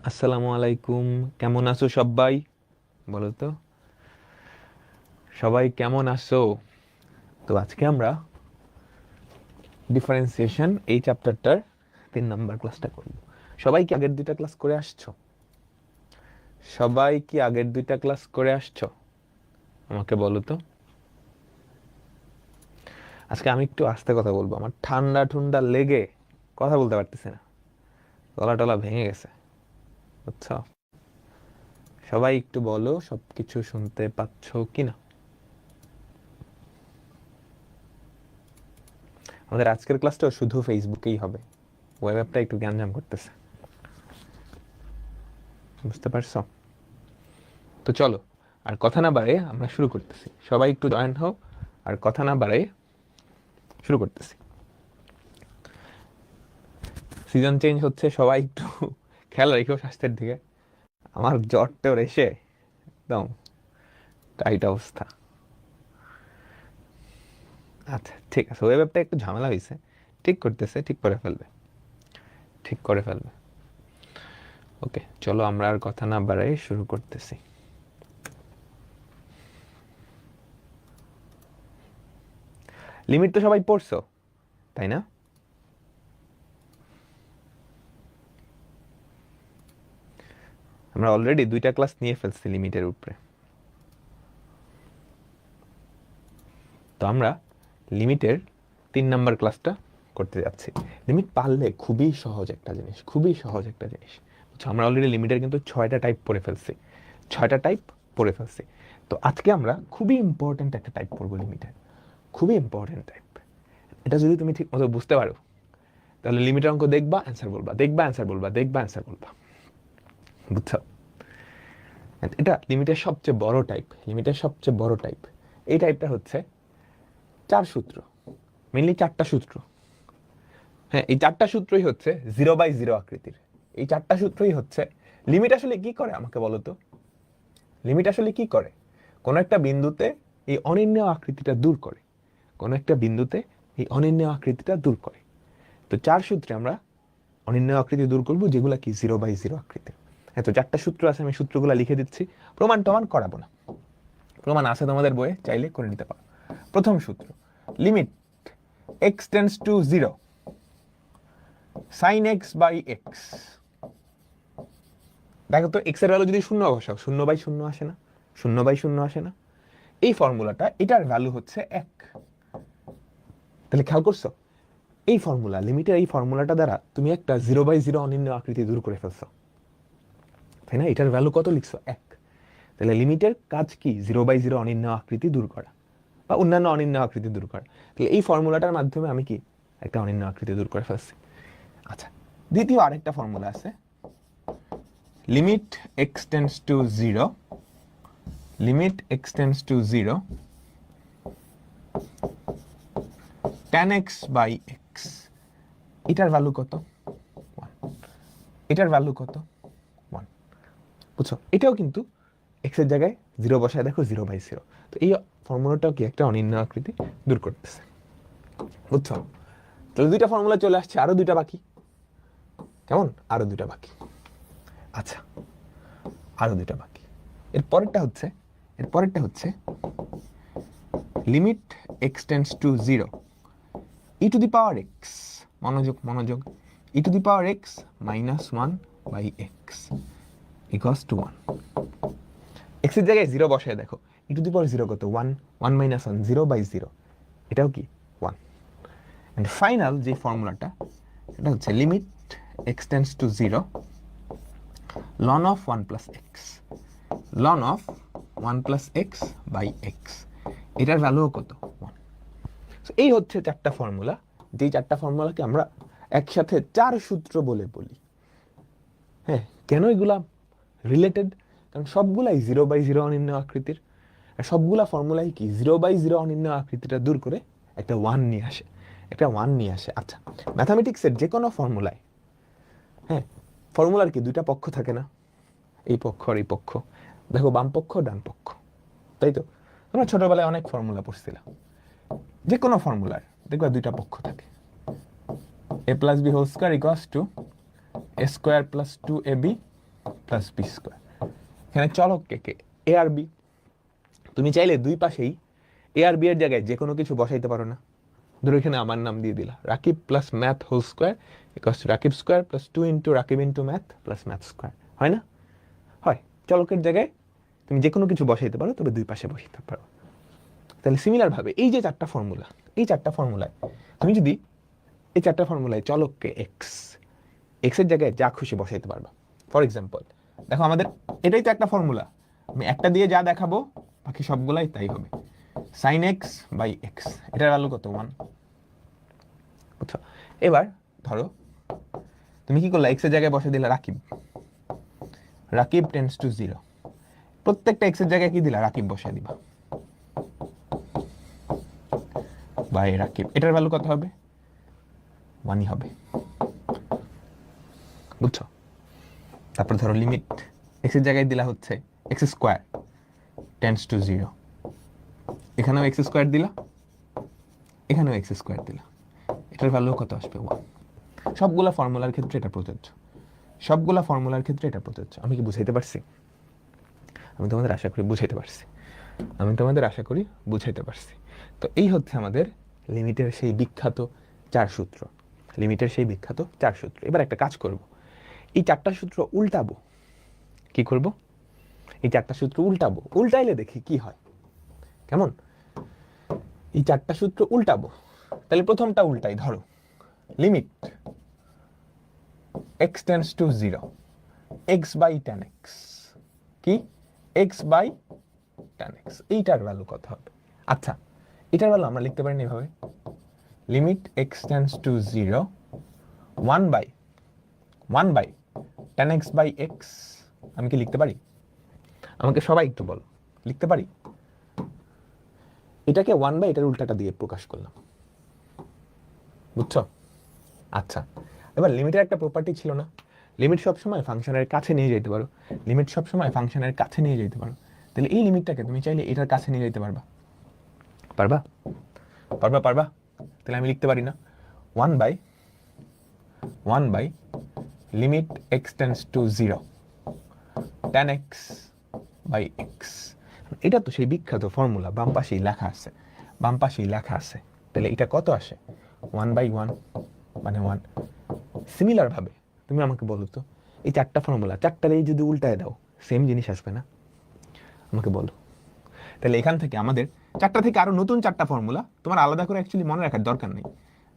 আসসালামু আলাইকুম। কেমন আছো সবাই? বলো তো, সবাই কেমন আছো? তো আজকে আমরা ডিফারেন্সিয়েশন এই চ্যাপ্টারটার 3 নাম্বার ক্লাসটা করব। সবাই কি আগের 2টা ক্লাস করে আসছো? সবাই কি আগের 2টা ক্লাস করে আসছো? আমাকে বলো তো। আজকে আমি একটু আস্তে কথা বলবো, আমার ঠান্ডা ঠান্ডা লেগে কথা বলতে পারতেছি না, গলা টলা ভেঙে গেছে, বুঝছো? সবাই একটু বলো সবকিছু শুনতে পাচ্ছো কিনা। আমাদের আজকের ক্লাসটা শুধু ফেসবুকেই হবে, ওয়েব অ্যাপটা একটু গ্যাঞ্জাম করতেছে, বুঝতে পারছো? তো চলো, আর কথা না বাড়ে আমরা শুরু করতেছি। সবাই একটু জয়েন হও, আর কথা না বাড়ে শুরু করতেছি। সিজন চেঞ্জ হচ্ছে, সবাই একটু খেয়াল রেখো স্বাস্থ্যের দিকে। আমার জ্বরটাও এসে একদম টাইট অবস্থা। আচ্ছা ঠিক আছে, ওই ব্যাপারটা একটু ঝামেলা হয়েছে, ঠিক করতেছে, ঠিক করে ফেলবে, ঠিক করে ফেলবে। ওকে চলো, আমরা আর কথা না বাড়াই শুরু করতেছি। লিমিট তো সবাই পড়ছো, তাই না? আমরা অলরেডি 2টা ক্লাস নিয়ে ফেলছি লিমিটের উপরে। তো আমরা লিমিটের 3 নাম্বার ক্লাসটা করতে যাচ্ছি। লিমিট পারলে খুবই সহজ একটা জিনিস, খুবই সহজ একটা জিনিস। আচ্ছা, আমরা অলরেডি লিমিটের কিন্তু 6টা টাইপ পড়ে ফেলছি, 6টা টাইপ পড়ে ফেলছি। তো আজকে আমরা খুবই ইম্পর্ট্যান্ট একটা টাইপ পড়বো লিমিটের, খুবই ইম্পর্ট্যান্ট টাইপ। এটা যদি তুমি ঠিক মতো বুঝতে পারো, তাহলে লিমিটের অঙ্ক দেখবা, অ্যান্সার বলবা, দেখবা অ্যান্সার বলবা, দেখবা অ্যান্সার বলবা, বুঝছো? এটা লিমিটের সবচেয়ে বড় টাইপ, লিমিটের সবচেয়ে বড় টাইপ। এই টাইপটা হচ্ছে 4 সূত্র, মেনলি 4টা সূত্র। হ্যাঁ, এই 4টা সূত্রই হচ্ছে 0/0 আকৃতির। এই 4টা সূত্রই হচ্ছে লিমিট আসলে কি করে আমাকে বলো তো। লিমিট আসলে কি করে? কোন একটা বিন্দুতে এই অনির্ণেয় আকৃতিটা দূর করে, কোন একটা বিন্দুতে এই অনির্ণেয় আকৃতিটা দূর করে। তো 4 সূত্রে আমরা অনির্ণেয় আকৃতি দূর করব, যেগুলা কি 0/0 আকৃতি। হ্যাঁ, তো 4টা সূত্র আছে, আমি সূত্রগুলো লিখে দিচ্ছি, প্রমাণ টমান করাবো না, প্রমাণ আছে তোমাদের বইয়ে, চাইলে করে নিতে পারো। প্রথম সূত্র, limit x tends to 0 sin x by x। দেখো তো, x এর ভ্যালু যদি শূন্য বসাও, 0/0 আসে না, 0/0 আসে না। এই ফর্মুলাটা, এটার ভ্যালু হচ্ছে 1। তাহলে খেয়াল করছো, এই ফর্মুলা, লিমিটের এই ফর্মুলাটা দ্বারা তুমি একটা 0/0 অনির্ণেয় আকৃতি দূর করে ফেলছো, তাই না? এটার ভ্যালু কত লিখছো? 1। তাহলে লিমিটের কাজ কি? 0/0 অনির্ণেয় আকৃতি দূর করা বা অন্যান্য অনির্ণেয় আকৃতি দূর করা। তাহলে এই ফর্মুলাটার মাধ্যমে আমি কি একটা অনির্ণেয় আকৃতি দূর করে ফেলছি। আচ্ছা, দ্বিতীয় আরেকটা ফর্মুলা আছে, limit x tends to 0, limit x tends to 0 tan x by x। এটার ভ্যালু কত? 1। এটার ভ্যালু কত? 1। বুঝছো? এটাও কিন্তু x এর জায়গায় 0 বসায় দেখো, 0/0। তো এই ফর্মুলাটাও কি একটা অনির্ণেয় আকৃতি দূর করতেছে, বুঝছো? তাহলে 2টা ফর্মুলা চলে আসছে, আরো 2টা বাকি। কেমন? আরো 2টা বাকি। আচ্ছা, আরো 2টা বাকি। এর পরেরটা হচ্ছে limit x tends to 0 e to the power x, মনোযোগ মনোযোগ, e to the power x minus 1 by x equals to 1। x এর জায়গায় 0 বসায় দেখো, e টু দি পাওয়ার 0 কত? 1, 1 মাইনাস 1, 0/0, এটাও কি 1। এন্ড ফাইনাল যে ফর্মুলাটা, এটা হচ্ছে limit x tends to 0 ln of 1 plus x, ln of 1 plus x by x, এটার ভ্যালু কত? 1। এই হচ্ছে 4টা ফর্মুলা, যেই 4টা ফর্মুলাকে আমরা একসাথে 4 সূত্র বলে বলি। হ্যাঁ, কেন এগুলা রিলেটেড? কারণ সবগুলাই 0/0 অনির্ণেয় আকৃতির, আর সবগুলা ফর্মুলাই কি 0/0 অনির্ণেয় আকৃতিটা দূর করে একটা 1 নিয়ে আসে, একটা 1 নিয়ে আসে। আচ্ছা, ম্যাথামেটিক্সের যে কোনো ফর্মুলায়, হ্যাঁ, ফর্মুলার কি 2টা পক্ষ থাকে না? এই পক্ষ আর এই পক্ষ, দেখো বাম পক্ষ ডান পক্ষ, তাই তো? তোমরা ছোটবেলায় অনেক ফর্মুলা পড়ছিলাম, যে কোনো ফর্মুলার দেখবা 2টা পক্ষ থাকে। a plus b whole square equals to a square plus 2ab plus b square. এখানে চলক কে এ আর বি, তুমি চাইলে দুই পাশেই এ আর বি এর জায়গায় যে কোনো কিছু বসাইতে পারো না। ধরো এখানে আমার নাম দিয়ে দিলা, Rakib plus math whole square equals to Rakib square plus 2 into Rakib into math plus math square, হয় না? হয়। চলকের জায়গায় তুমি যে কোনো কিছু বসাইতে পারো, তবে দুই পাশে বসাইতে পারো। তাহলে সিমিলার ভাবে এই যে চারটা ফর্মুলা, এই চারটা ফর্মুলায় তুমি যদি এই চারটা ফর্মুলায় চলককে এক্স এর জায়গায় যা খুশি বসাইতে পারবা। ফর এক্সাম্পল দেখো, আমাদের এটাই তো একটা ফর্মুলা, আমি একটা দিয়ে যা দেখাবো বাকি সবগুলাই তাই হবে। সাইন এক্স বাই এক্স, এটার ভ্যালু কত? 1। বুঝছো? এবার ধরো তুমি কি করলা, এক্স এর জায়গায় বসে দিলা রাকিব, রাকিব টেন্ডস টু 0। প্রত্যেকটা এক্স এর জায়গায় কি দিলা, রাকিব বসে দিবা বাই রাকিব, এটার ভ্যালু কত হবে? 1ই হবে। বুঝছো? তারপর ধরো লিমিট এক্স এর জায়গায় দিলা হচ্ছে এক্স স্কোয়ার টেন্ডস টু 0, এখানেও এক্স স্কোয়ার দিলা, এখানেও এক্স স্কোয়ার দিলা, এটার ভ্যালু কত আসবে? 1। সবগুলা ফর্মুলার ক্ষেত্রে এটা প্রযোজ্য, সবগুলা ফর্মুলার ক্ষেত্রে এটা প্রযোজ্য। আমি কি বুঝাইতে পারছি? আমি তোমাদের আশা করি বুঝাইতে পারছি। তো এই হচ্ছে আমাদের লিমিটের সেই বিখ্যাত 4 সূত্র, এবার একটা কাজ করব, এই 4টা সূত্র উল্টাবো। কি করব? এই 4টা সূত্র উল্টাবো, উল্টাইলে দেখি কি হয়। কেমন? এই 4টা সূত্র উল্টাবো। তাহলে প্রথমটা উল্টাই, ধরো limit x tends to 0 x by tan x, কি x বাই tan x, এইটার ভ্যালু কত হবে? আচ্ছা, এটার ভ্যালু আমরা লিখতে পারি না এভাবে, limit x tends to 0 1 by tan x by x। আমি কি লিখতে পারি? আমাকে সবাই একটু বলো, লিখতে পারি? এটাকে 1 বাই এটার উল্টাটা দিয়ে প্রকাশ করলাম। বুঝছো? আচ্ছা, এবার লিমিটের একটা প্রপার্টি ছিল না, লিমিট সবসময় ফাংশনের কাছে নিয়ে যেতে পারো, তাহলে এই লিমিটটাকে তুমি চাইলে এটার কাছে নিয়ে যেতে পারবা। তাহলে আমি লিখতে পারি না 1 by limit x tends to 0 tan x by x। এটা তো সেই বিখ্যাত ফর্মুলা, বাম পাশেই লেখা আছে। তাহলে এটা কত আসে? 1 বাই 1 মানে 1। সিমিলার ভাবে তুমি আমাকে বলো তো, এই 4টা ফর্মুলা 4টারেই যদি উল্টায় দাও, সেম জিনিস আসবে না? আমাকে বলো। তাহলে এখান থেকে আমাদের 4টা থেকে আরো নতুন 4টা ফর্মুলা তোমার আলাদা করে অ্যাকচুয়ালি মনে রাখার দরকার নেই।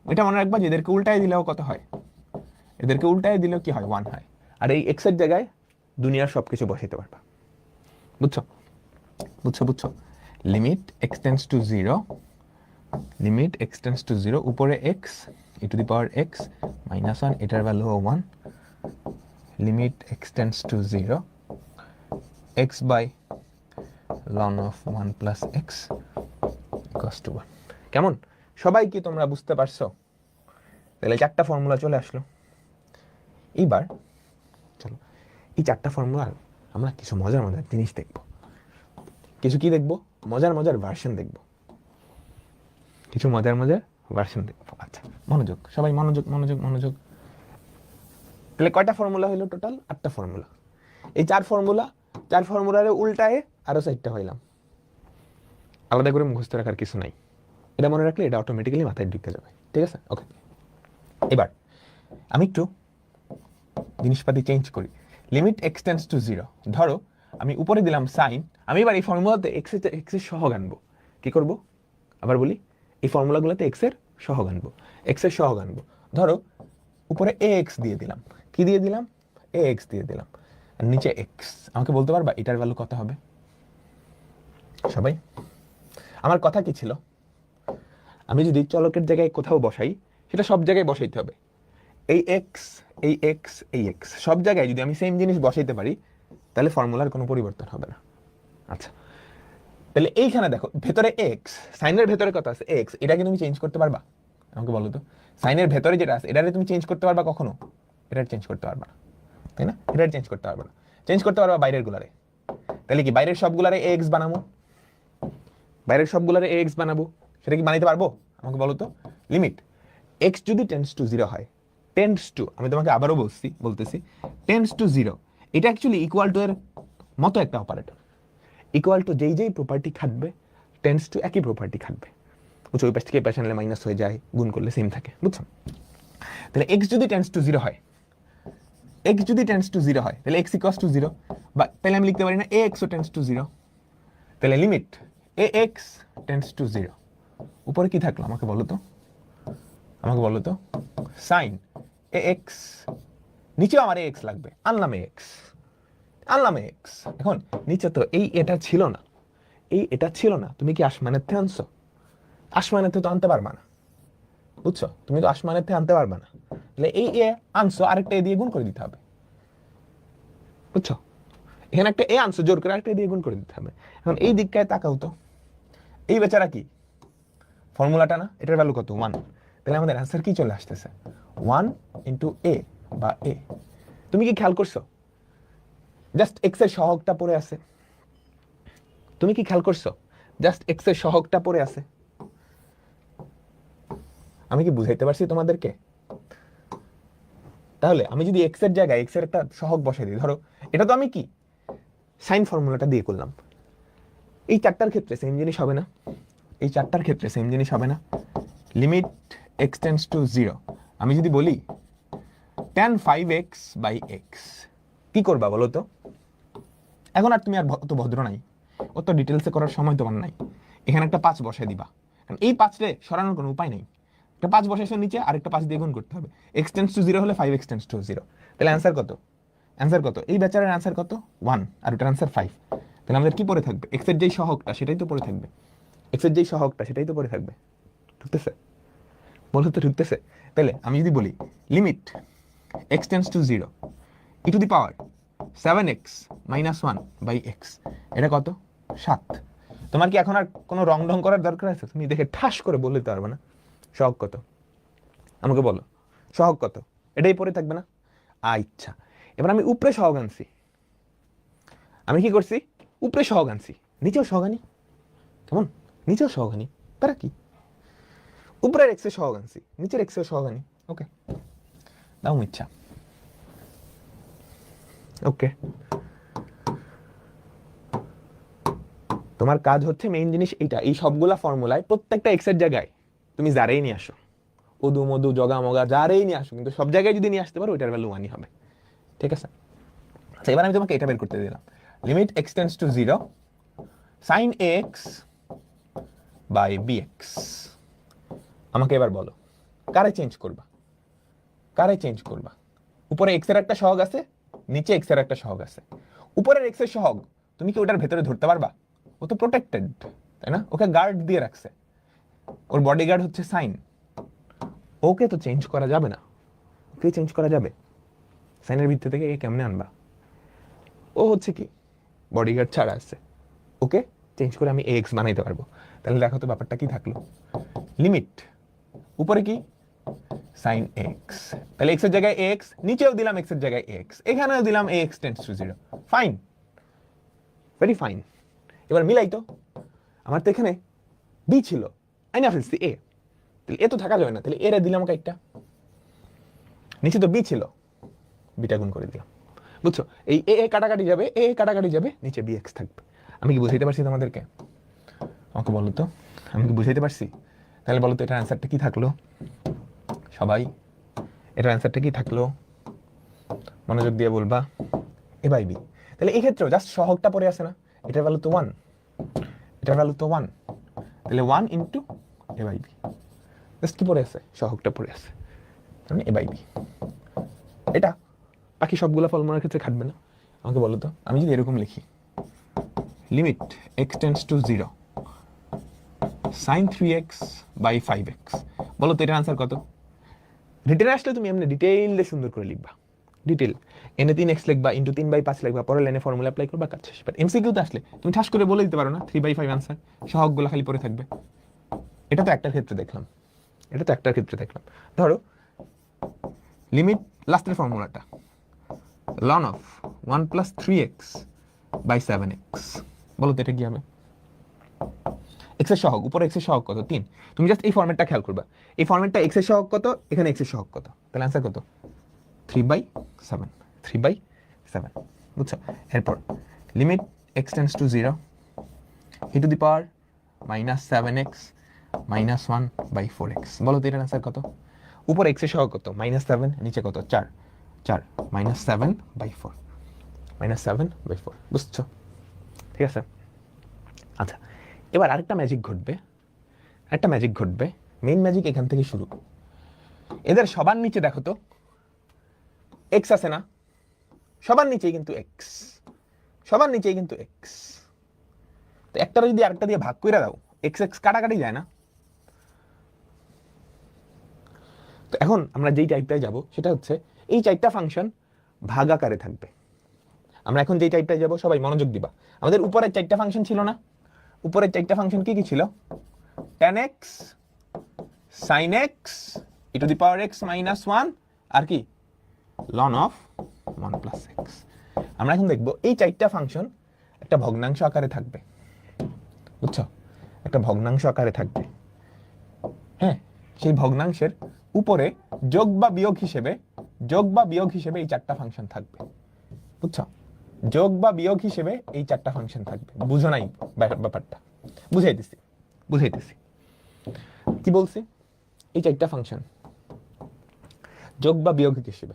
এটা মনে রাখবা যে এদেরকে উল্টায় দিলেও কত হয়, এদেরকে উল্টায় দিলেও কি হয়? 1 হয়। আর এই x এর জায়গায় দুনিয়ার সবকিছু বসাইতে পারবা। বুঝছো? লিমিট x টেন্ডস টু 0 উপরে x e to the power x minus 1, এটার value 1। Limit x tends to 0 x by ln of 1 plus x equals to 1। কেমন? সবাই কি তোমরা বুঝতে পারছো? তাহলে 4টা ফর্মুলা চলে আসলো। এইবার চলো এই 4টা ফর্মুলার আমরা কিছু মজার জিনিস দেখবো। মজার ভার্সন দেখবো। আচ্ছা, সবাই মনোযোগ। তাহলে কয়টা ফর্মুলা হইলো? টোটাল 8টা ফর্মুলা। এই 4 ফর্মুলার উল্টায় আরো 4টা হইলাম। আলাদা করে মুখস্থ রাখার কিছু নাই, এটা মনে রাখলে এটা অটোমেটিক্যালি মাথায় ঢুকে যাবে। ঠিক আছে? ওকে, এবার আমি একটু জিনিসপাতি চেঞ্জ করি। লিমিট x টেন্ডস টু 0, ধরো আমি উপরে দিলাম সাইন, আমি এবার এই ফর্মুলাতে x এর সহগ আনবো। কি করব? আবার বলি, এই ফর্মুলাগুলোতে x এর সহগ আনবো। ধরো উপরে ax দিয়ে দিলাম, কি দিয়ে দিলাম? ax দিয়ে দিলাম, আর নিচে x। আমাকে বলতে পারবা এটার ভ্যালু কত হবে? সবাই আমার কথা কি ছিল? আমি যদি চলকের জায়গায় কোথাও বসাই, সেটা সব জায়গায় বসাইতে হবে। এই x সব জায়গায় যদি আমি সেম জিনিস বসাইতে পারি, তাহলে ফর্মুলার কোনো পরিবর্তন হবে না। আচ্ছা, তাহলে এইখানে দেখো ভেতরে x, সাইনের ভেতরে কত আছে? x, এটা কি তুমি চেঞ্জ করতে পারবা? আমাকে বলো তো, সাইনের ভেতরে যেটা আছে এটারে তুমি চেঞ্জ করতে পারবা কখনো? এটা চেঞ্জ করতে পারবা না, তাই না? এটা চেঞ্জ করতে পারবা না। চেঞ্জ করতে পারবা বাইরের গুলারে। তাহলে কি বাইরের সবগুলারে ax বানাবো? সেটা কি বানাইতে পারবো? আমাকে বলো তো। লিমিট x যদি টেন্ডস টু 0 হয়, আমি তোমাকে আবারও বলতেছি টেন্ডস টু 0, এটা অ্যাকচুয়ালি ইকুয়াল টু এর মতো একটা অপারেটর। ইকুয়াল টু যেই যেই প্রপার্টি খাটবে টেন্ডস টু একই প্রপার্টি খাটবে, বুঝছো? ওই পাশ থেকে এই পাশে আনলে মাইনাস হয়ে যায়, গুণ করলে সেম থাকে, বুঝছো? তাহলে এক্স যদি টেন্ডস টু জিরো হয়, এক্স যদি টেন্ডস টু জিরো হয় তাহলে এক্স ইকুয়ালস টু জিরো, বা তাহলে আমি লিখতে পারি না এ এক্সও টেন্ডস টু জিরো। তাহলে লিমিট এ এক্স টেন্ডস টু জিরো, উপরে কি থাকলো আমাকে বলো তো, আমাকে বলো তো, সাইন এ এক্স, নিচেও আমার এ এক্স লাগবে, আনলাম এ এক্স, আনলাম এ এক্স। এখন নিচে তো এই এটা ছিল না, এই এটা ছিল না, তুমি কি আসমানের থেকে আনছো? আসমানের থেকে তো আনতে পারবা না, বুঝছো? তুমি তো আসমানের থেকে আনতে পারবা না, তাহলে এই এ আনছো, আরেকটা এ দিয়ে গুণ করে দিতে হবে, বুঝছো? এখানে একটা এ আনছো, জোর করে আরেকটা দিয়ে গুণ করে দিতে হবে। এখন এই দিকটায় তাকাও তো, এই বেচারা কি ফর্মুলাটা না, এটার ভ্যালু কত? 1। তাহলে আমাদের অ্যান্সার কি চলে আসতেছে? 1 ইন্টু এ বা এ। তুমি কি খেয়াল করছো জাস্ট এক্স এর সহগটা পড়ে আছে? তুমি কি খেয়াল করছো জাস্ট এক্স এর সহগটা পড়ে আছে? আমি কি বুঝাইতে পারছি তোমাদেরকে? তাহলে আমি যদি এক্স এর জায়গায় এক্স এর একটা সহগ বসাই দিই, ধরো এটা তো আমি কি সাইন ফর্মুলাটা দিয়ে করলাম, এই চারটার ক্ষেত্রে সেম জিনিস হবে না? এই চারটার ক্ষেত্রে সেম জিনিস হবে না? Limit x tends two zero, আমি যদি বলি tan 5x বাই এক্স, কি করবা বলো তো? এখন আর তুমি আর অত ভদ্র নাই, অত ডিটেলসে করার সময় তোমার নাই। এখানে একটা 5 বসাই দিবা, কারণ এই 5 রে সরানোর কোনো উপায় নেই। একটা 5 বসাইছো নিচে, আরেকটা 5 দিয়ে গুণ করতে হবে। x টেন্ডস টু 0 হলে 5x টেন্ডস টু 0। তাহলে অ্যান্সার কত? অ্যান্সার কত? এই বেচারার অ্যান্সার কত? 1, আর ওটার অ্যান্সার 5। তাহলে আমাদের কি পড়ে থাকবে? x এর যেই সহগটা সেটাই তো পড়ে থাকবে, x এর যেই সহগটা সেটাই তো পড়ে থাকবে। ঢুকতেছে? বলো তো ঢুকতেছে? তাহলে আমি যদি বলি limit x tends to 0 e to the power 7x minus 1 by x, এটা কত? 7। তোমার কি এখন আর কোনো রং ঢং করার দরকার আছে? তুমি দেখে ঠাস করে বলে দিতে পারবে না সহগ কত? আমাকে বলো সহগ কত? এটাই পড়ে থাকবে না? আচ্ছা, এবার আমি উপরে সহগ আনছি। আমি কি করছি? উপরে সহগ আনছি, নিচেও সহগ আনি। কেমন? নিচেও সহগ আনি, তারা কি? উপরের এক্সের সহগ আনছি, নিচের এক্সের সহগ আনি। ওকে, দাও ইচ্ছা। ওকে, তোমার কাজ হচ্ছে মেইন জিনিস এইটা, এই সবগুলা ফর্মুলায় প্রত্যেকটা এক্স এর জায়গায় তুমি যারেই নিয়ে আসো, উদু মধু জগা মগা যারেই নিয়ে আসো, কিন্তু সব জায়গায় যদি নিয়ে আসতে পারো ওইটার ভ্যালু 1ই হবে, ঠিক আছে? আচ্ছা, এবার আমি তোমাকে এটা বের করতে দিলাম, limit x tends to 0 sine x by b x. আমাকে এবার বলো কারে চেঞ্জ করবা? কারে চেঞ্জ করবা? উপরে এক্স এর একটা সহগ আছে, নিচে এক্স এর একটা সহগ আছে। উপরের এক্স এর সহগ তুমি কি ওটার ভেতরে ধরতে পারবা? ও তো প্রোটেক্টেড, তাই না? ওকে গার্ড দিয়ে রাখছে, ওর বডি গার্ড হচ্ছে সাইন। ওকে তো চেঞ্জ করা যাবে না, ওকে চেঞ্জ করা যাবে? সাইনের ভিত্তি থেকে কেমনে আনবা? ও হচ্ছে কি বডিগার্ড ছাড়া আছে, ওকে চেঞ্জ করে আমি এক্স বানাইতে পারবো। তাহলে দেখো তো ব্যাপারটা কি থাকলো, লিমিট উপরে কি সাইন এক্স, তাহলে এক্স এর জায়গায় এক্স, নিচেও দিলাম এক্স এর জায়গায় এক্স, এখানেও দিলাম x tends to 0। Fine, very fine. এবার মিলাই তো, আমার তো এখানে বি ছিল, আইনা ফেলছি এ, তাহলে এ তো থাকা যাবে না, তাহলে এ রে দিলাম একটা, নিচে তো বি ছিল, বিটা গুণ করে দিলাম, বুঝছো? এই এ কাটাকাটি যাবে, এ কাটাকাটি যাবে, নিচে বি এক্স থাকবে। আমি কি বুঝাইতে পারছি তোমাদেরকে? আমাকে বলো তো, আমি কি বুঝাইতে পারছি? তাহলে বলো তো এটার অ্যান্সারটা কি থাকলো সবাই? এটার অ্যান্সারটা কি থাকলো? মনোযোগ দিয়ে বলবা। এ বাই বি। তাহলে এই ক্ষেত্রেও জাস্ট সহগটা পড়ে আছে না, এটার ভ্যালু তো 1, এটার ভ্যালু তো 1, তাহলে 1 into a by b, just কি পড়ে আছে? সহগটা পড়ে আছে, মানে এ বাই বি। এটা বাকি সবগুলো ফর্মুলার ক্ষেত্রে খাটবে না। আমাকে বলো তো, আমি যদি এরকম লিখি limit x tends to 0 sine 3x by 5x, বলো তো এটার আনসার কত? রিটেন আসলে তুমি এমনি ডিটেইলে সুন্দর করে লিখবা, ডিটেইল এনে 3x লিখবা, ইন্টু 3/5 লিখবা, পরে লাইনে ফর্মুলা অ্যাপ্লাই করবা, কাজ শেষ। বাট এমসিকিউতে আসলে তুমি ঠাস করে বলে দিতে পারো না 3/5 আনসার, সহগগুলো খালি পড়ে থাকবে। এটা তো একটার ক্ষেত্রে দেখলাম, এটা তো একটার ক্ষেত্রে দেখলাম। ধরো লিমিট লাস্টের ফর্মুলাটা ln of 1 plus 3x by 7x, বলো তো এটা কি হবে? x এর সহগ, উপরে x এর সহগ কত? 3। তুমি জাস্ট এই ফরম্যাটটা খেয়াল করবা, এই ফরম্যাটটা x এর সহগ কত, এখানে x এর সহগ কত, তাহলে অ্যান্সার কত? 3/7, 3/7। বুঝছো? এরপর limit x tends to 0 e to the power -7x -1/4x। বলো তো এটার আনসার কত? উপর এক্স এর সহগ কত? -7, নিচে কত? 4 4 -7/4 -7/4। বুঝছো? ঠিক আছে। আচ্ছা, এবার আরেকটা ম্যাজিক ঘটবে। মেইন ম্যাজিক এখান থেকে শুরু। এদের সবার নিচে দেখো তো এক্স আছে না? সবার নিচেই কিন্তু এক্স, তো একটা যদি আরেকটা দিয়ে ভাগ করে দাও, এক্স এক্স কাটাকাটি যায় না? তো এখন আমরা যেই টাইপটায় যাব সেটা হচ্ছে এই চারটা ফাংশন ভাগ আকারে থাকবে। আমরা এখন যেই টাইপটায় যাব, সবাই মনোযোগ দিবা। আমাদের উপরের চারটা ফাংশন ছিল না? উপরের চারটা ফাংশন কি কি ছিল? tan x sin x e to the power x -1 আর কি ln of 1 plus x। আমরা এখন দেখব এই চারটা ফাংশন একটা ভগ্নাংশ আকারে থাকবে। বুঝছো? একটা ভগ্নাংশ আকারে থাকবে। হ্যাঁ, সেই ভগ্নাংশের উপরে যোগ বা বিয়োগ হিসেবে এই চারটা ফাংশন থাকবে। বুঝছো? যোগ বা বিয়োগ হিসেবে এই চারটা ফাংশন থাকবে। বুঝো নাই ব্যাপারটা? বুঝাইতেছি। কি বলছি? এই চারটা ফাংশন যোগ বা বিয়োগ হিসেবে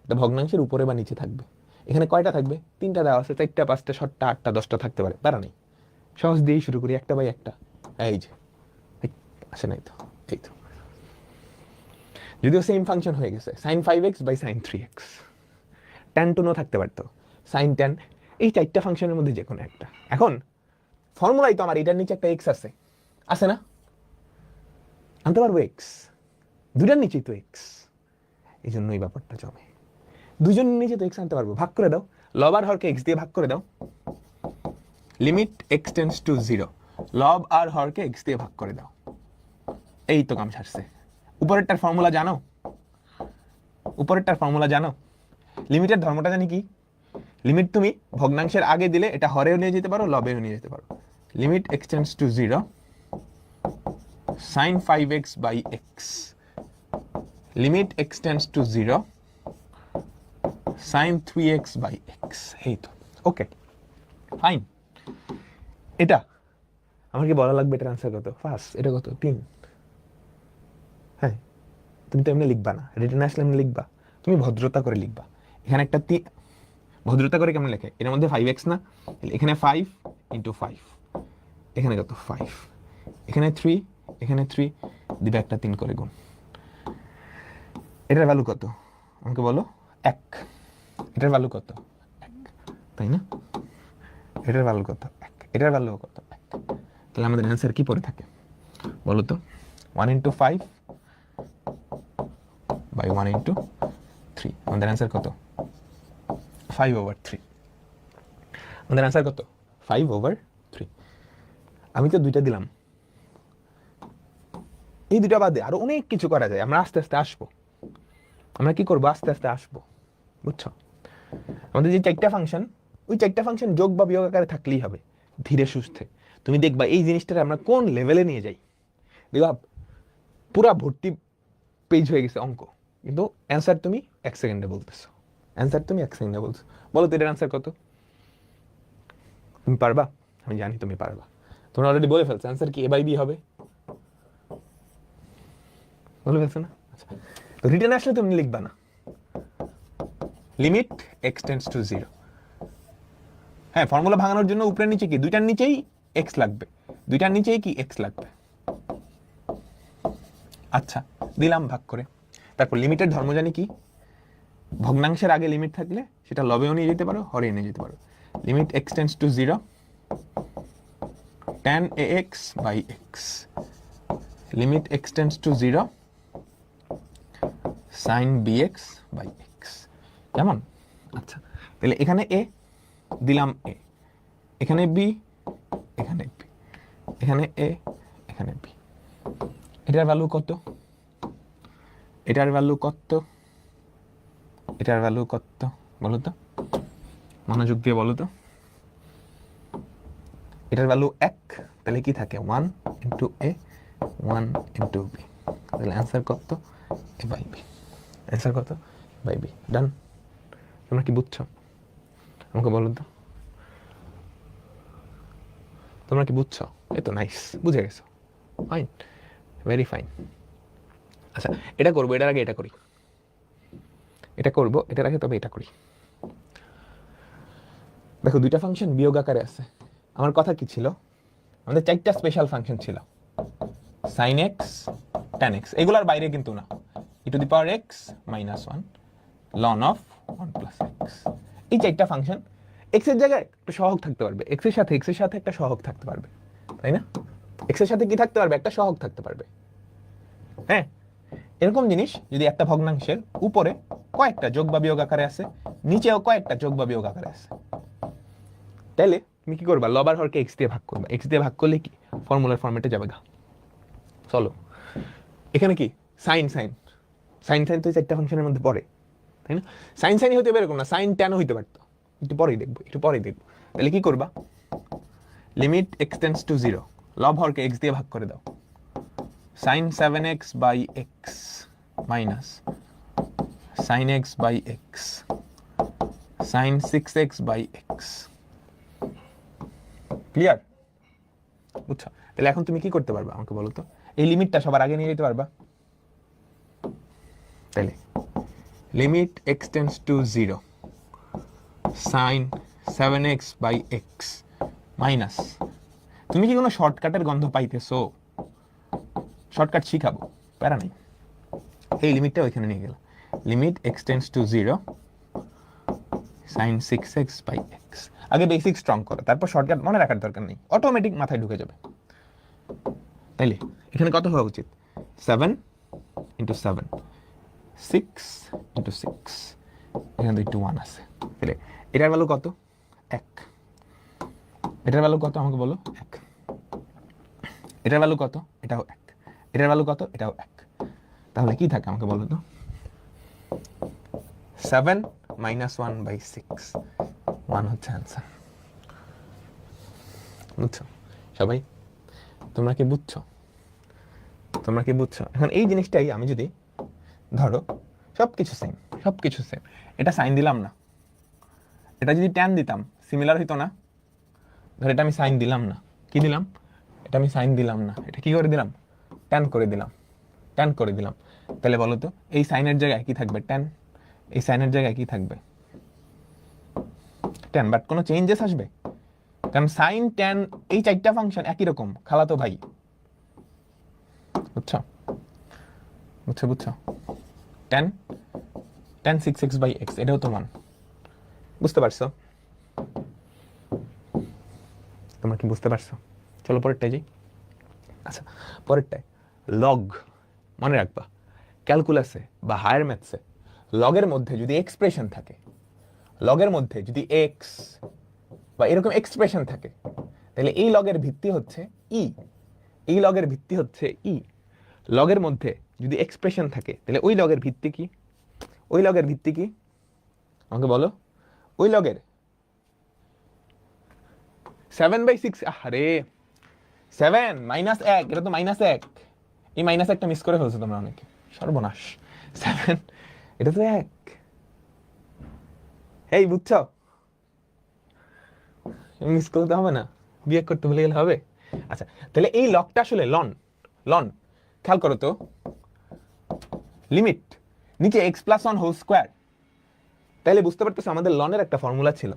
একটা ভগ্নাংশের উপরে বা নিচে থাকবে। এখানে কয়টা থাকবে? 3টা দেওয়া আছে, 4টা 5টা 7টা 8টা 10টা থাকতে পারে, প্যারা নেই। সহজ দিয়েই শুরু করি, একটা বাই একটা। এই যে আসে নাই তো, এই তো। যদিও সেম ফাংশন হয়ে গেছে, sin 5x by sin 3x। tan 2 থাকতে পারতো, sin tan। এই চারটা ফাংশনের মধ্যে যে কোনো একটা। এখন ফর্মুলাই তো আমার এটার নিচে একটা এক্স আছে না? আনতে পারবো এক্স, দুটার নিচেই তো এক্স, এই জন্যই ব্যাপারটা জমে। দুজনের নিচে তো এক্স আনতে পারবো, ভাগ করে দাও। লব আর হরকে এক্স দিয়ে ভাগ করে দাও। লিমিট এক্স টেন্ডস টু 0, লব আর হরকে এক্স দিয়ে ভাগ করে দাও। এই তো কাম সারছে। উপরেরটার ফর্মুলা জানো? লিমিটের ধর্মটা জানি কি? লিমিট তুমি ভগ্নাংশের আগে দিলে এটা হরেও নিয়ে যেতে পারো, লবেও নিয়ে যেতে পারো। Limit x tends to 0 sin 5x by x, limit x tends to 0 sin 3x by x। এই তো, ওকে ফাইন। এটা আমার কি বলা লাগবে? এটার আনসার কত? ফার্স্ট এটা কত? 3। হ্যাঁ, তুমি তো এমনি লিখবা না, রিটেন আসলে এমনি লিখবা, তুমি ভদ্রতা করে লিখবা। এখানে একটা ভদ্রতা করে কেমন লেখে? এর মধ্যে 5x না, এখানে 5 × 5, এখানে কত? 5, এখানে 3, এখানে 3, দিবে একটা 3 করে গুণ। এটার ভ্যালু কত আমাকে বলো? 1। এটার ভ্যালু কত? 1, তাই না? এটার ভ্যালু কত? 1। এটার ভ্যালু কত? 1। তাহলে আমাদের অ্যান্সার কি পড়ে থাকে বলো তো? 1 × 5 by 1 × 3। আমাদের অ্যান্সার কত? 5/3। আমাদের অ্যান্সার কত? 5/3। আমি তো 2টা দিলাম, এই 2টা বাদে আরো অনেক কিছু করা যায়। আমরা আস্তে আস্তে আসবো। আমরা কি করবো? আস্তে আস্তে আসবো। বুঝছো? আমাদের যে 4টা ফাংশন, ওই 4টা ফাংশন যোগ বা বিয়োগ আকারে থাকলেই হবে, ধীরে সুস্থে। তুমি দেখবা এই জিনিসটা আমরা কোন লেভেলে নিয়ে যাই, দেখবা পুরা ভর্তি পেজ হয়ে গেছে অঙ্ক, কিন্তু অ্যান্সার তুমি 1 সেকেন্ডে বলতেছো। বলো তো এটার অ্যান্সার কত? তুমি পারবা? আমি জানি তুমি পারবা। তোমরা অলরেডি বলে ফেলছো অ্যান্সার কি a/b হবে, বলে ফেলছো না? আচ্ছা, তো রিটেন আসলে তুমি লিখবা না, লিমিট এক্স টেন্ডস টু 0। হ্যাঁ, ফর্মুলা ভাঙানোর জন্য উপরের নিচে কি? 2টার নিচেই এক্স লাগবে, 2টার নিচেই কি এক্স লাগবে। আচ্ছা, দিলাম ভাগ করে। তারপর লিমিটের ধর্ম জানি কি? ভগ্নাংশের আগে লিমিট থাকলে সেটা লবেও নিয়ে যেতে পারো, হরেও নিয়ে যেতে পারো। Limit x tends to 0 tan ax by x, limit x tends to 0 sin bx by x। কেমন? আচ্ছা, তাহলে এখানে a দিলাম, a এখানে b, এখানে b, এখানে a, এখানে b। এটার ভ্যালু কত? এটার ভ্যালু কত বলো তো? মনোযোগ দিয়ে বলো তো। এটার ভ্যালু 1, তাহলে কি থাকে? 1 × a 1 × b। তাহলে অ্যান্সার কত? a/b। অ্যান্সার কত? a/b। ডান। তোমরা কি বুঝছো? আমাকে বলো তো, তোমরা কি বুঝছো? এই তো নাইস, বুঝে গেছো, ফাইন, ভেরি ফাইন। আচ্ছা, এটা করবো, এটার আগে এটা করি, এটা করবো এটার আগে, তবে এটা করি। দেখো দুইটা ফাংশন বিয়োগ আকারে আছে। আমার কথা কি ছিল, আমাদের 4টা স্পেশাল ফাংশন ছিল, sin x tan x, এগুলার বাইরে কিন্তু না, e to the power x minus 1 ln of 1 plus x। এই 4টা ফাংশন x এর জায়গায় একটা সহগ থাকতে পারবে, x এর সাথে একটা সহগ থাকতে পারবে, তাই না? x এর সাথে কি থাকতে পারবে? একটা সহগ থাকতে পারবে। হ্যাঁ, এরকম জিনিস যদি একটা ভগ্নাংশের উপরে কয়েকটা যোগ বা বিয়োগ আকারে আছে, নিচেও কয়েকটা যোগ বা বিয়োগ আকারে আছে, তাহলে তুমি কি করবা? লব আর হরকে x দিয়ে ভাগ করবা। x দিয়ে ভাগ করলে কি ফর্মুলার ফরম্যাটে যাবে গা। চলো, এখানে কি সাইন সাইন সাইন সাইন তো 4টা ফাংশনের মধ্যে পড়ে, তাই না? সাইন সাইনই হতে পারে, এরকম না, সাইন ট্যানও হইতে পারতো, একটু পরেই দেখবো। তাহলে কি করবা? লিমিট x টেন্ডস টু 0, লব হরকে x দিয়ে ভাগ করে দাও। sin 7x by x minus sin x by x sin 6x by x। Clear? বুঝছো? তাহলে এখন তুমি কি করতে পারবা আমাকে বলো তো? এই লিমিটটা সবার আগে নিয়ে যেতে পারবা। তাহলে limit x tends to 0 sin 7x by x minus, তুমি কি কোনো শর্টকাটের গন্ধ পাইতেছো? শর্টকাট শিখাবো, প্যারা নাই। এই লিমিটটা ওইখানে নিয়ে গেলাম, limit x tends to 0 sin 6x by x। আগে বেসিক স্ট্রং করো, তারপর শর্টকাট মনে রাখার দরকার নেই, অটোমেটিক মাথায় ঢুকে যাবে। তাইলে এখানে কত হওয়া উচিত? 7 ইন্টু 7, 6 ইন্টু 6, এখানে একটু 1 আছে। তাহলে এটার ভ্যালু কত? 1। এটার ভ্যালু কত আমাকে বলো? 1। এটার ভ্যালু কত? এটাও 1। এটার ভ্যালু কত? এটাও 1। তাহলে কি থাকে আমাকে বলো তো? 7 মাইনাস 1 বাই 6, 1 হচ্ছে অ্যান্সার। বুঝছো সবাই? তোমরা কি বুঝছো? এখন এই জিনিসটাই আমি যদি ধরো সবকিছু সেম, এটা সাইন দিলাম না, এটা যদি ট্যান দিতাম সিমিলার হইতো না? ধর এটা আমি সাইন দিলাম না, কি দিলাম? এটা আমি সাইন দিলাম না, এটা কি করে দিলাম? ট্যান করে দিলাম, তাহলে বলো তো এই সাইনের জায়গায় কি থাকবে? ট্যান। এই সাইনের জায়গায় কি থাকবে? ট্যান। বাট কোনো চেঞ্জেস আসবে? কারণ সাইন ট্যান এই 4টা ফাংশন একই রকম, খালাতো ভাই। বুঝছো? ট্যান 6x by x, এটাও তো 1। বুঝতে পারছো? তোমরা কি বুঝতে পারছো? চলো পরেরটায় যাই। আচ্ছা, পরেরটায় লগ। মনে রাখবা, ক্যালকুলাসে বা হায়ার ম্যাথসে লগের মধ্যে যদি এক্সপ্রেশন থাকে, লগের মধ্যে যদি এক্স বা এরকম এক্সপ্রেশন থাকে, তাহলে এই লগের ভিত্তি হচ্ছে ই। লগের মধ্যে যদি এক্সপ্রেশন থাকে, তাহলে ওই লগের ভিত্তি কি? আমাকে বলো। ওই লগের 7/6, আরে 7 মাইনাস 1, এটা তো মাইনাস 1, এই মাইনাস 1টা মিস করে ফেলছো তোমরা অনেকে, সর্বনাশ। 7, এটা তো 1। এই বুঝছো? মিস করতে হবে না, বিয়োগ করতে ভুলে গেলে হবে? আচ্ছা, তাহলে এই লগটা আসলে লন খেয়াল করো তো, লিমিট নিচে x প্লাস 1 হোল স্কোয়ার। তাহলে বুঝতে পারতেছো আমাদের লনের একটা ফর্মুলা ছিল,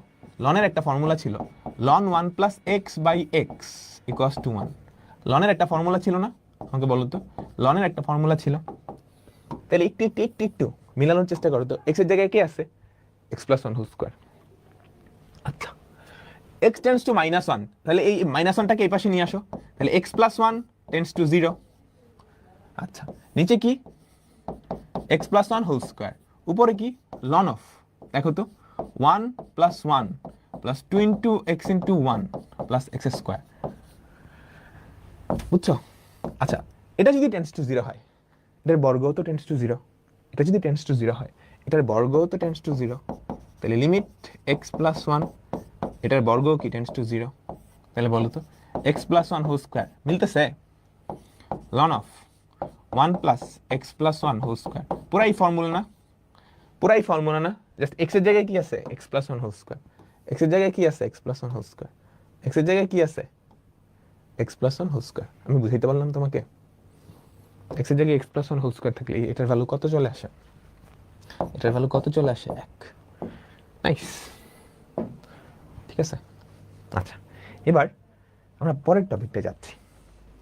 ln 1 plus x by x equals to 1। লনের একটা ফর্মুলা ছিল না? আমাকে বলো তো, লনের একটা ফর্মুলা ছিল। তাহলে একটু মিলানোর চেষ্টা করো তো, এক্স এর জায়গায় কি আছে? x plus 1 whole square. আচ্ছা, x টেন্ডস টু মাইনাস 1, তাহলে এই মাইনাস 1টাকে এই পাশে নিয়ে আসো, তাহলে x প্লাস 1 টেন্ডস টু 0। আচ্ছা, নিচে কি? x প্লাস 1 হোল স্কোয়ার, উপরে কি? লন অফ, দেখো তো 1 plus 1 plus 2 into x into 1 plus x square. বুঝছো? আচ্ছা, এটা যদি টেন্ডস টু 0 হয়, এটার বর্গও তো টেন্ডস টু 0। এটা যদি টেন্ডস টু 0 হয়, এটার বর্গও তো টেন্ডস টু 0। তাহলে লিমিট x প্লাস 1, এটার বর্গও কি? Tends to 0। তাহলে বলো তো x প্লাস 1 হোল স্কোয়ার মিলতেছে? লন of 1 plus x plus 1 whole square, পুরাই ফর্মুলা না? জাস্ট x এর জায়গায় কি আছে? x plus 1 whole square. X এর জায়গায় কি আছে x plus one whole square, x এর জায়গায় কি আছে x plus one whole square. আমি বুঝাইতে পারলাম তোমাকে? এক্স এর জায়গায় x plus one whole square থাকলে এটার ভ্যালু কত চলে আসে? এটার ভ্যালু কত চলে আসে? 1। নাইস, ঠিক আছে। আচ্ছা, এবার আমরা পরের টপিকটা যাচ্ছি,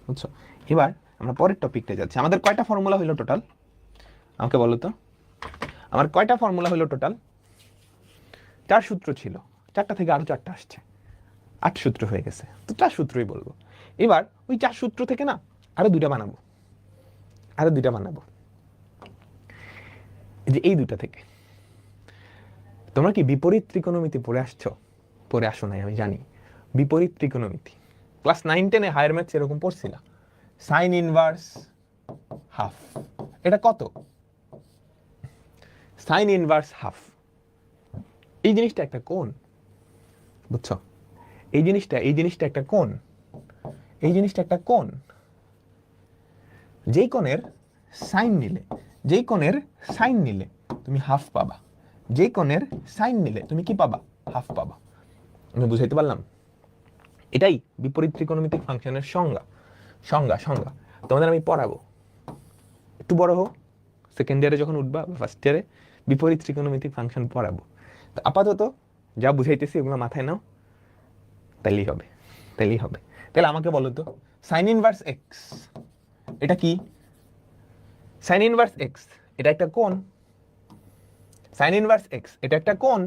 বুঝছো? এবার আমরা পরের টপিকটা যাচ্ছি। আমাদের কয়টা ফর্মুলা হইলো টোটাল? আমাকে বলো তো, আমার কয়টা ফর্মুলা হইলো টোটাল? 4 সূত্র ছিল, 4টা থেকে আরো 4টা আসছে, 8 সূত্র হয়ে গেছে। তো 4 সূত্রই বলবো। এবার ওই 4 সূত্র থেকে না আরো 2টা বানাবো, আরো 2টা বানাবো। যে এই 2টা থেকে তোমরা কি বিপরীত ত্রিকোণমিতি পড়ে আসছো? পড়ে আসো নাই আমি জানি। বিপরীত ত্রিকোণমিতি ক্লাস 9-10 হায়ার ম্যাথস এরকম পড়ছিলা। সাইন ইনভার্স হাফ, এটা কত? সাইন ইনভার্স হাফ, এই জিনিসটা একটা কোণ, বুঝছো? এই জিনিসটা একটা কোণ, এই জিনিসটা একটা কোণ। যেই কোণের সাইন নিলে, যেই কোণের সাইন নিলে তুমি হাফ পাবা, যেই কোণের সাইন নিলে তুমি কি পাবা? হাফ পাবা। আমি বুঝাইতে পারলাম? এটাই বিপরীত ত্রিকোণমিতিক ফাংশনের সংজ্ঞা। সংজ্ঞা সংজ্ঞা তোমাদের আমি পড়াবো, একটু বড় হোক, সেকেন্ড ইয়ারে যখন উঠবা বা ফার্স্ট ইয়ারে বিপরীত ত্রিকোণমিতিক ফাংশন পড়াবো। তো আপাতত যা বুঝাইতেছি ওগুলো মাথায় নাও, তাইলেই হবে, তাইলেই হবে। তাহলে আমাকে বলো তো, সাইন ইনভার্স এক্স এটা কি? সাইন ইনভার্স এক্স এটা একটা কোণ। সাইন ইনভার্স এক্স এটা একটা কোণ,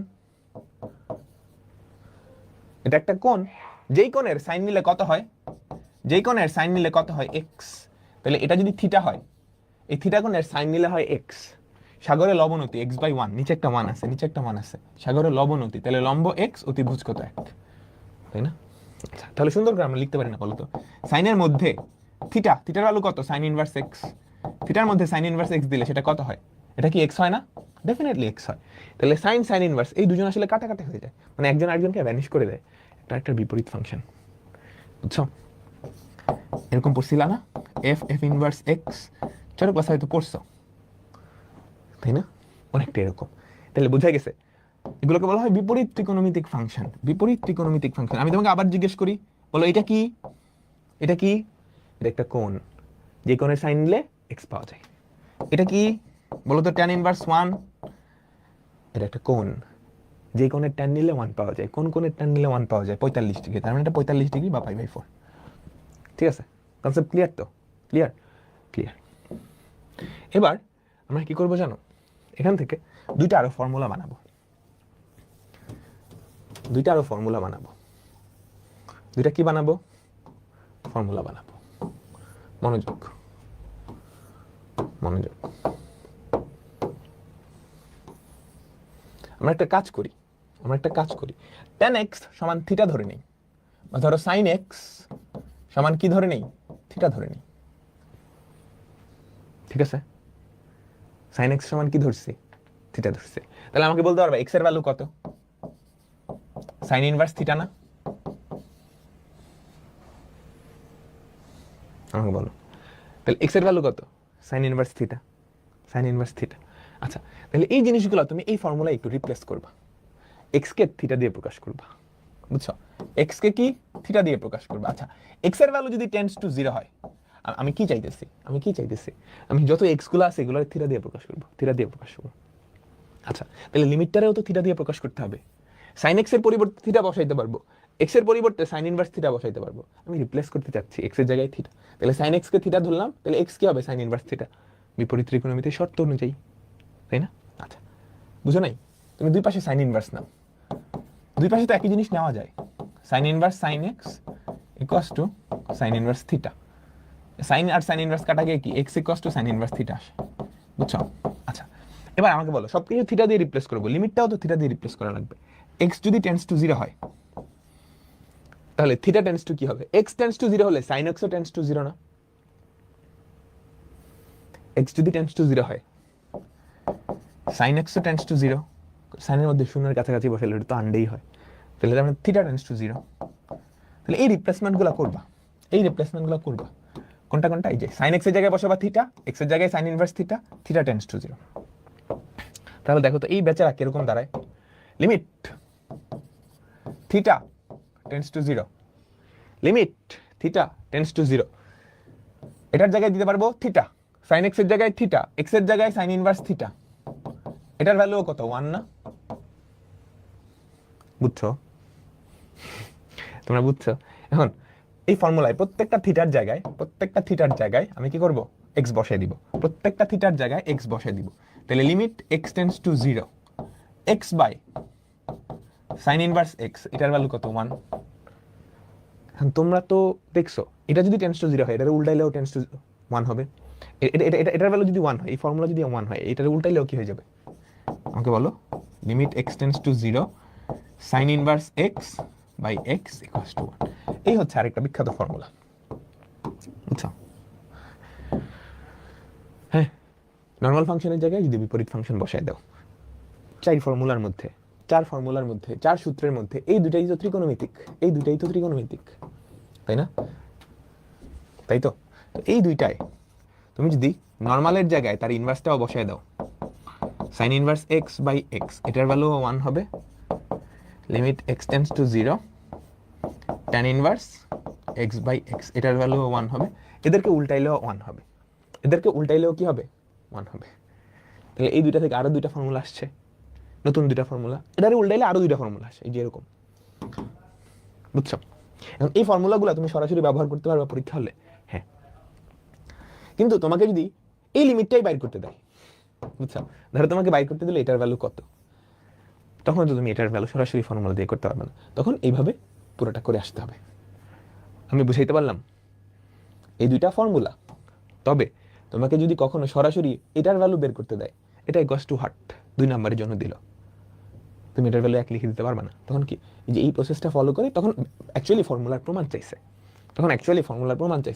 এটা একটা কোণ। যেই কোণের সাইন নিলে কত হয়? যেই কোণের সাইন নিলে কত হয়? এক্স। তাহলে এটা যদি থিটা হয়, এই থিটা কোণের সাইন নিলে হয় এক্স। সাগরে লবণতি x/1, নিচে একটা মান আছে, নিচে একটা মান আছে। সাগরে লবণতি, তাহলে লম্ব এক্স, অতিভুজ কত? 1, তাই না? আচ্ছা, তাহলে সুন্দর করে আমরা লিখতে পারি না বলো তো? সাইনের মধ্যে থিটা, থিটার ভ্যালু কত? Sign inverse x. থিটার মধ্যে সাইন ইনভার্স এক্স দিলে সেটা কত হয়? এটা কি এক্স হয় না? ডেফিনেটলি এক্স হয়। তাহলে সাইন সাইন ইনভার্স এই দুজন আসলে কাটাকাটি হয়ে যায়, মানে একজন আরেকজনকে ভ্যানিশ করে দেয়। এটা একটা বিপরীত ফাংশন, বুঝছো? এরকম পড়ছিলা না? এফ এফ ইনভার্স এক্স, ছোট ক্লাসে হয়তো পড়ছো, তাই না? অনেকটা এরকম। তাহলে বোঝা গেছে এগুলোকে বলা হয় বিপরীত ত্রিকোণমিতিক ফাংশন। বিপরীত ত্রিকোণমিতিক ফাংশন। আমি তোমাকে আবার জিজ্ঞেস করি, বলো এটা কি? এটা কি? এটা একটা কোণ, যে কোণের সাইন নিলে এক্স পাওয়া যায়। এটা কি বলো তো? tan ইনভার্স 1, এটা একটা কোণ, যে কোণের tan নিলে 1 পাওয়া যায়। কোন কোণের tan নিলে 1 পাওয়া যায়? 45 ডিগ্রি। তার মানে এটা 45 ডিগ্রি বা π/4। ঠিক আছে, কনসেপ্ট ক্লিয়ার তো? Clear, clear. এবার আমরা কি করবো জানো? এখান থেকে 2টা আরো ফর্মুলা বানাবো, 2টা আরো ফর্মুলা বানাবো। 2টা কি বানাবো? ফর্মুলা বানাবো। মনোযোগ, মনোযোগ। আমরা একটা কাজ করি, আমরা একটা কাজ করি। tan x সমান থিটা ধরে নেই, বা ধরো sin x সমান কি ধরে নেই? থিটা ধরে নেই। ঠিক আছে, sin x সমান কি ধরছি? থিটা ধরছি। তাহলে আমাকে বলতে পারবে x এর ভ্যালু কত? sin ইনভার্স থিটা না? আমাকে বলো তাহলে x এর ভ্যালু কত? sin inverse theta, sin inverse theta. আচ্ছা, তাহলে এই জিনিসগুলো তুমি এই ফর্মুলায় একটু রিপ্লেস করবা। x কে থিটা দিয়ে প্রকাশ করবা, বুঝছো? x কে কি? থিটা দিয়ে প্রকাশ করবা। আচ্ছা, x এর ভ্যালু যদি টেন্ডস টু 0 হয়, আমি কি চাইতেছি? আমি কি চাইতেছি? আমি যত x গুলো আছে এগুলো থিটা দিয়ে প্রকাশ করব, থিটা দিয়ে প্রকাশ করব। আচ্ছা, তাহলে লিমিটটারেও তো থিটা দিয়ে প্রকাশ করতে হবে। sin x এর পরিবর্তে থিটা বসাইতে পারবো, x এর পরিবর্তে sin ইনভার্স থিটা বসাইতে পারবো। আমি রিপ্লেস করতে চাচ্ছি x এর জায়গায় থিটা। তাহলে sin x কে থিটা ধরলাম, তাহলে x কি হবে? sin ইনভার্স থিটা, বিপরীত ত্রিকোণমিতির শর্ত অনুযায়ী, তাই না? আচ্ছা, বুঝো নাই? তুমি দুই পাশে sin ইনভার্স নাও, দুই পাশে তো একই জিনিস নেওয়া যায়। sin inverse sin x equals to sin inverse theta. sin আর sin ইনভার্স কাটা গিয়ে কি x equals to sin inverse theta আসে, বুঝছো? আচ্ছা, এবার আমাকে বলো সবকিছু থিটা দিয়ে রিপ্লেস করবো, লিমিটটাও তো থিটা দিয়ে রিপ্লেস করা লাগবে। x যদি টেন্ডস টু 0 হয়, তাহলে থিটা টেন্ডস টু কি হবে? x টেন্ডস টু 0 হলে sin x ও টেন্ডস টু 0 না? x যদি টেন্ডস টু 0 হয়, sin x ও টেন্ডস টু 0, sin এর মধ্যে শূন্যের কাছাকাছি বসাইলে এটা তো আন্ডেই হয়। তাহলে তার মানে থিটা টেন্ডস টু 0। তাহলে এই রিপ্লেসমেন্টগুলো করবা, এই রিপ্লেসমেন্টগুলো করবা। কোনটা কোনটা? এই যে sin x এর জায়গায় বসাবা থিটা, x এর জায়গায় sin inverse theta, theta tends to 0। তাহলে দেখো তো এই বেচারা কিরকম দাঁড়ায়? Limit theta tends to 0, limit theta tends to 0, এটার জায়গায় দিতে পারবো থিটা, সাইন এক্স এর জায়গায় থিটা, এক্স এর জায়গায় সাইন ইনভার্স থিটা, এটার ভ্যালু কত 1 না? বুঝছো? তোমরা বুঝছো? এখন এই ফর্মুলায় প্রত্যেকটা থিটার জায়গায় আমি কি করব? এক্স বসাই দিব, প্রত্যেকটা থিটার জায়গায় এক্স বসাই দিব। তাহলে limit x tends to 0, x by sine inverse x, এটার ভ্যালু কত 1। এখন তোমরা তো দেখছো এটা যদি টেন্ডস টু 0 হয়, এটার উল্টাইলেও টেন্ডস টু 1 হবে। এটার ভ্যালু যদি 1 হয়, এই ফর্মুলা যদি 1 হয়, এটার উল্টাইলেও কি হয়ে যাবে? আমাকে বলো। Limit x tends to 0, sine inverse x by x equals to 1। এই হচ্ছে আরেকটা বিখ্যাত ফর্মুলা, বুঝছো? হ্যাঁ, নর্মাল ফাংশনের জায়গায় যদি বিপরীত ফাংশন বসায় দাও, চার ফর্মুলার মধ্যে 4 সূত্রের মধ্যে এই দুটাই তো ত্রিকোণমিতিক, তাই না? তাই তো এই দুইটায় তুমি যদি নর্মালের জায়গায় তার ইনভার্সটাও বসায় দাও, sine inverse x by x, এটার ভ্যালু 1 হবে। Limit x tends to 0, tan inverse x by x, এটার ভ্যালু 1 হবে। এদেরকে উল্টাইলেও 1 হবে, কি হবে? 1 হবে। তাহলে এই দুইটা থেকে আরো দুইটা ফর্মুলা আসছে, নতুন দুইটা ফর্মুলা, এটারে উল্টাইলে আরো দুইটা ফর্মুলা আসে, এই যে এরকম, বুঝছো? এখন এই ফর্মুলাগুলো তুমি সরাসরি ব্যবহার করতে পারবে পরীক্ষা হলে, হ্যাঁ। কিন্তু তোমাকে যদি এই লিমিটটাই বাইর করতে দেয়, বুঝছো, ধরো তোমাকে বাইর করতে দিলে এটার ভ্যালু কত, তখন তো তুমি এটার ভ্যালু সরাসরি ফর্মুলা দিয়ে করতে পারবে না, তখন এইভাবে পুরোটা করে আসতে হবে। আমি বুঝাইতে পারলাম? এই দুইটা ফর্মুলা। তবে তোমাকে যদি কখনো সরাসরি এটার ভ্যালু বের করতে দেয়, এটা ইকুয়ালস টু হার্ট 2 নাম্বারের জন্য দিল, তুমি এটার ভ্যালু 1 লিখে দিতে পারবে না, তখন কি এই যে এই প্রসেসটা ফলো করে তখন অ্যাকচুয়ালি ফর্মুলার প্রমাণ চাইছে,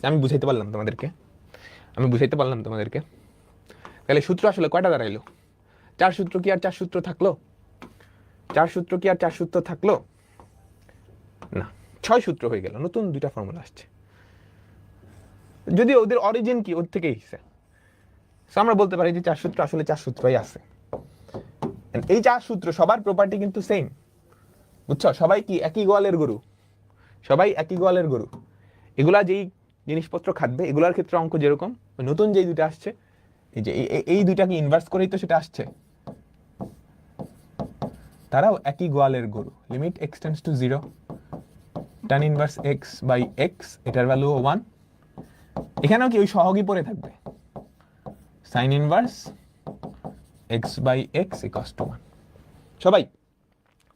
আমি বুঝাইতে পারলাম তোমাদেরকে, তাহলে সূত্র আসলে কয়টা দাঁড়াইলো? 4 সূত্র কি আর 4 সূত্র থাকলো? না, 6 সূত্র হয়ে গেল, নতুন দুইটা ফর্মুলা আসছে। যদি ওদের অরিজিন কি ওর থেকেই এসেছে, আমরা বলতে পারি যে 4 সূত্র আসলে 4 সূত্রই আছে। এই 4 সূত্র সবার প্রপার্টি কিন্তু সেম, বুঝছো? সবাই কি একই গোয়ালের গরু, এগুলা যেই জিনিসপত্র খাটবে এগুলার ক্ষেত্রে অঙ্ক যেরকম, নতুন যেই দুইটা আসছে, এই যে এই দুইটাকে ইনভার্স করেই তো সেটা আসছে, তারাও একই গোয়ালের গরু। Limit x tends to 0, tan inverse x by x, এটার ভ্যালু 1। এখানেও কি ওই সহগই পড়ে থাকবে, sine inverse x by x equals to 1। সবাই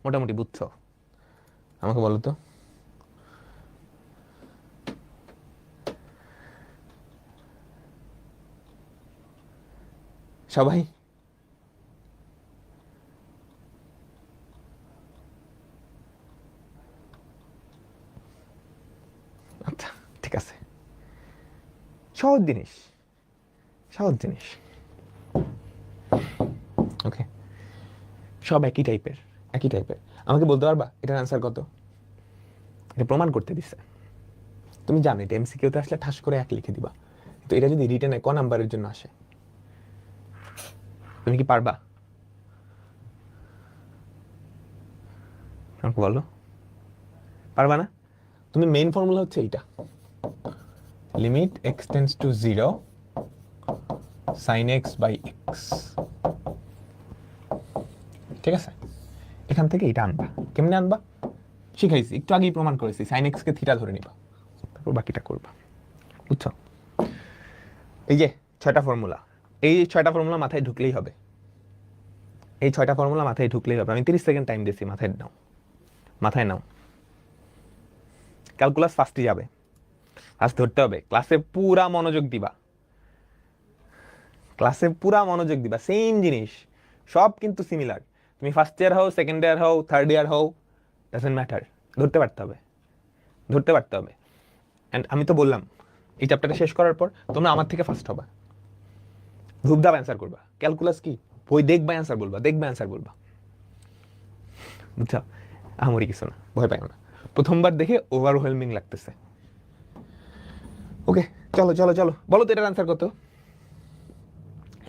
মোটামুটি বুঝছো? আমাকে বলো তো। সবাই আচ্ছা, ঠিক আছে, সহজ জিনিস। ওকে, সব একই টাইপের। আমাকে বলতে পারবা এটার আনসার কত? এটা প্রমাণ করতে দিচ্ছে, তুমি জানো এটা এমসিকিউতে আসলে ঠাস করে 1 লিখে দিবা, তো এটা যদি রিটেনে ক নাম্বারের জন্য আসে, তুমি কি পারবা? আমাকে বলো, পারবা না? তুমি মেইন ফর্মুলা হচ্ছে এইটা, limit x tends to 0, sine x by x, ঠিক আছে? এখান থেকে এটা আনবা। কেমনে আনবা শিখাইছি, একটু আগেই প্রমাণ করেছি, সাইন এক্স কে থিটা ধরে নিবা, তারপর বাকিটা করবা, বুঝছো? এই যে 6টা ফর্মুলা, এই 6টা ফর্মুলা মাথায় ঢুকলেই হবে, আমি 30 সেকেন্ড টাইম দিয়েছি, মাথায় নাও। ক্যালকুলাস ফার্স্টই যাবে, ফার্স্ট ধরতে হবে, ক্লাসে পুরা মনোযোগ দিবা, সেম জিনিস, সব কিন্তু সিমিলার। তুমি ফার্স্ট ইয়ার হও, সেকেন্ড ইয়ার হও, থার্ড ইয়ার হও, ডাজন্ট ম্যাটার, ধরতে পারতে হবে। এন্ড আমি তো বললাম এই চ্যাপ্টারটা শেষ করার পর তোমরা আমার থেকে ফার্স্ট হবা, ধূপধাপ অ্যান্সার করবা। ক্যালকুলাস কি বই দেখবা অ্যান্সার বলবা, বুঝছো? আমারই কিছু না, ভয় পাই না, প্রথমবার দেখে ওভারওয়েলমিং লাগতেছে। ওকে, চলো বলো তো এটার অ্যান্সার কত?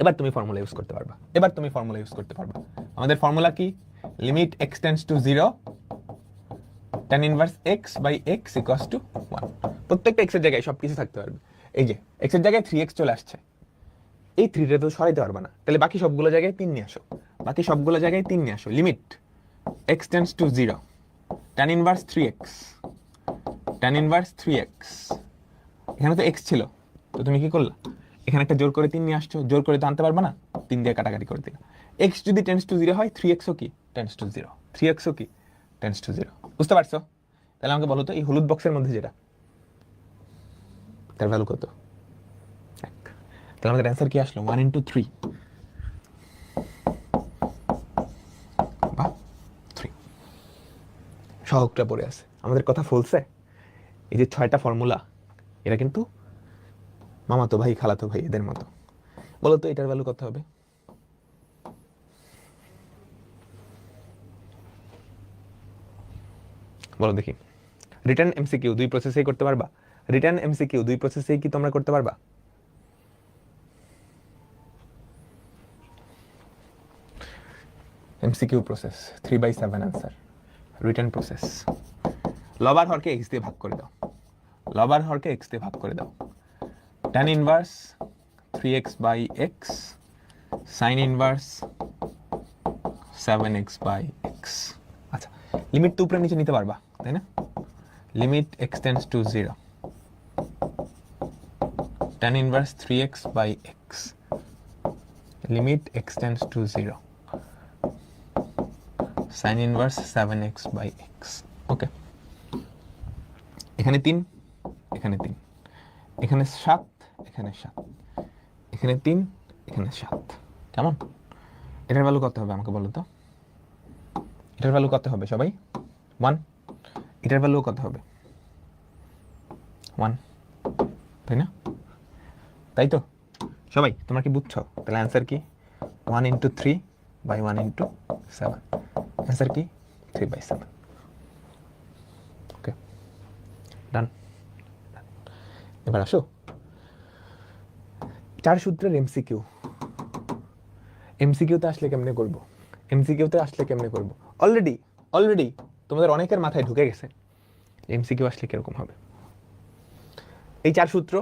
এবার তুমি ফর্মুলা ইউজ করতে পারবা, আমাদের ফর্মুলা কি? Limit x tends to 0, tan inverse x by x equals to 1। প্রত্যেকটা x এর জায়গায় সব কিছু থাকতে পারবে। এই যে x এর জায়গায় 3x চলে আসছে, এই 3টা তো সরাইতে পারবে না, তাহলে বাকি সবগুলো জায়গায় 3 নিয়ে আসো, বাকি সবগুলো জায়গায় 3 নিয়ে আসো। Limit x tends to 0 tan inverse 3x, tan inverse 3x, এখানে তো x ছিল, তো তুমি কি করলা, এখানে একটা জোর করে 3 নিয়ে আসছো, জোর করে তো আনতে পারবে না, 3 দিয়ে কাটাকাটি করে দিলা। x যদি টেন্ডস টু 0 হয় 3x ও কি টেন্ডস টু 0, 3x ও কি টেন্ডস টু 0। বুঝতে পারছো? তাহলে আমাকে বলো তো এই হলুদ বক্সের মধ্যে যেটা, তার ভ্যালু কত? 1। তাহলে আমাদের অ্যান্সার কি আসলো? 1 × 3 বা 3। সহগটা পড়ে আছে, আমাদের কথা ফলছে। এই যে 6টা ফর্মুলা, এরা কিন্তু মামাতো ভাই খালাতো ভাই এদের মতো। বলো তো এটার ভ্যালু কত হবে? বলো দেখি। রিটার্ন এমসিকিউ 2 প্রসেসেই করতে পারবা? রিটার্ন এমসিকিউ 2 প্রসেসেই কি তোমরা করতে পারবা? MCQ process 3/7 answer. Return process লব আর হরকে x দিয়ে ভাগ করে দাও, লব আর হরকে x দিয়ে ভাগ করে দাও। tan inverse 3x by x sin inverse 7x by x। আচ্ছা, লিমিট তো উপরে নিচে নিতে পারবা তাই না? Limit x tends to 0 tan inverse 3x by x, limit x tends to 0 sin inverse 7x by x। Okay, এখানে 3, এখানে 3, এখানে 7, এখানে 7, এখানে 3, এখানে 7। কেমন? এটার ভ্যালু কত হবে আমাকে বলো তো? এটার ভ্যালু কত হবে সবাই? 1। এটার ভ্যালু কত হবে? 1, তাই না? তাই তো সবাই, তোমরা কি বুঝছো? তাহলে অ্যান্সার কি? 1 × 3 বাই 1 × 7। অ্যান্সার কি? 3/7। ওকে, ডান। এবার আসো 4 সূত্রের এমসিকিউ। এমসিকিউতে আসলে কেমনে করব? এমসিকিউতে আসলে কেমনে করব? অলরেডি তোমাদের অনেকের মাথায় ঢুকে গেছে এমসিকিউ আসলে কিরকম হবে। এই 4 সূত্র,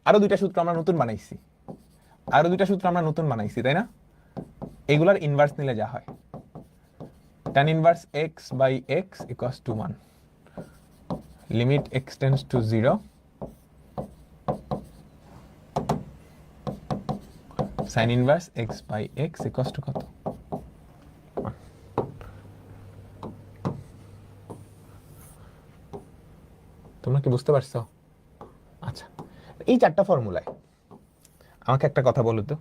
আরো 2টা সূত্র আমরা নতুন বানাইছি, আরো 2টা সূত্র আমরা নতুন বানাইছি, তাই না? এগুলার ইনভার্স নিলে যা হয়, tan inverse x by x equals to 1, limit x tends to 0 sin inverse x by x equals to কত? 1। তোমরা কি বুঝতে পারছো? আচ্ছা, এই 4টা ফর্মুলায় আমাকে একটা কথা বলো তো,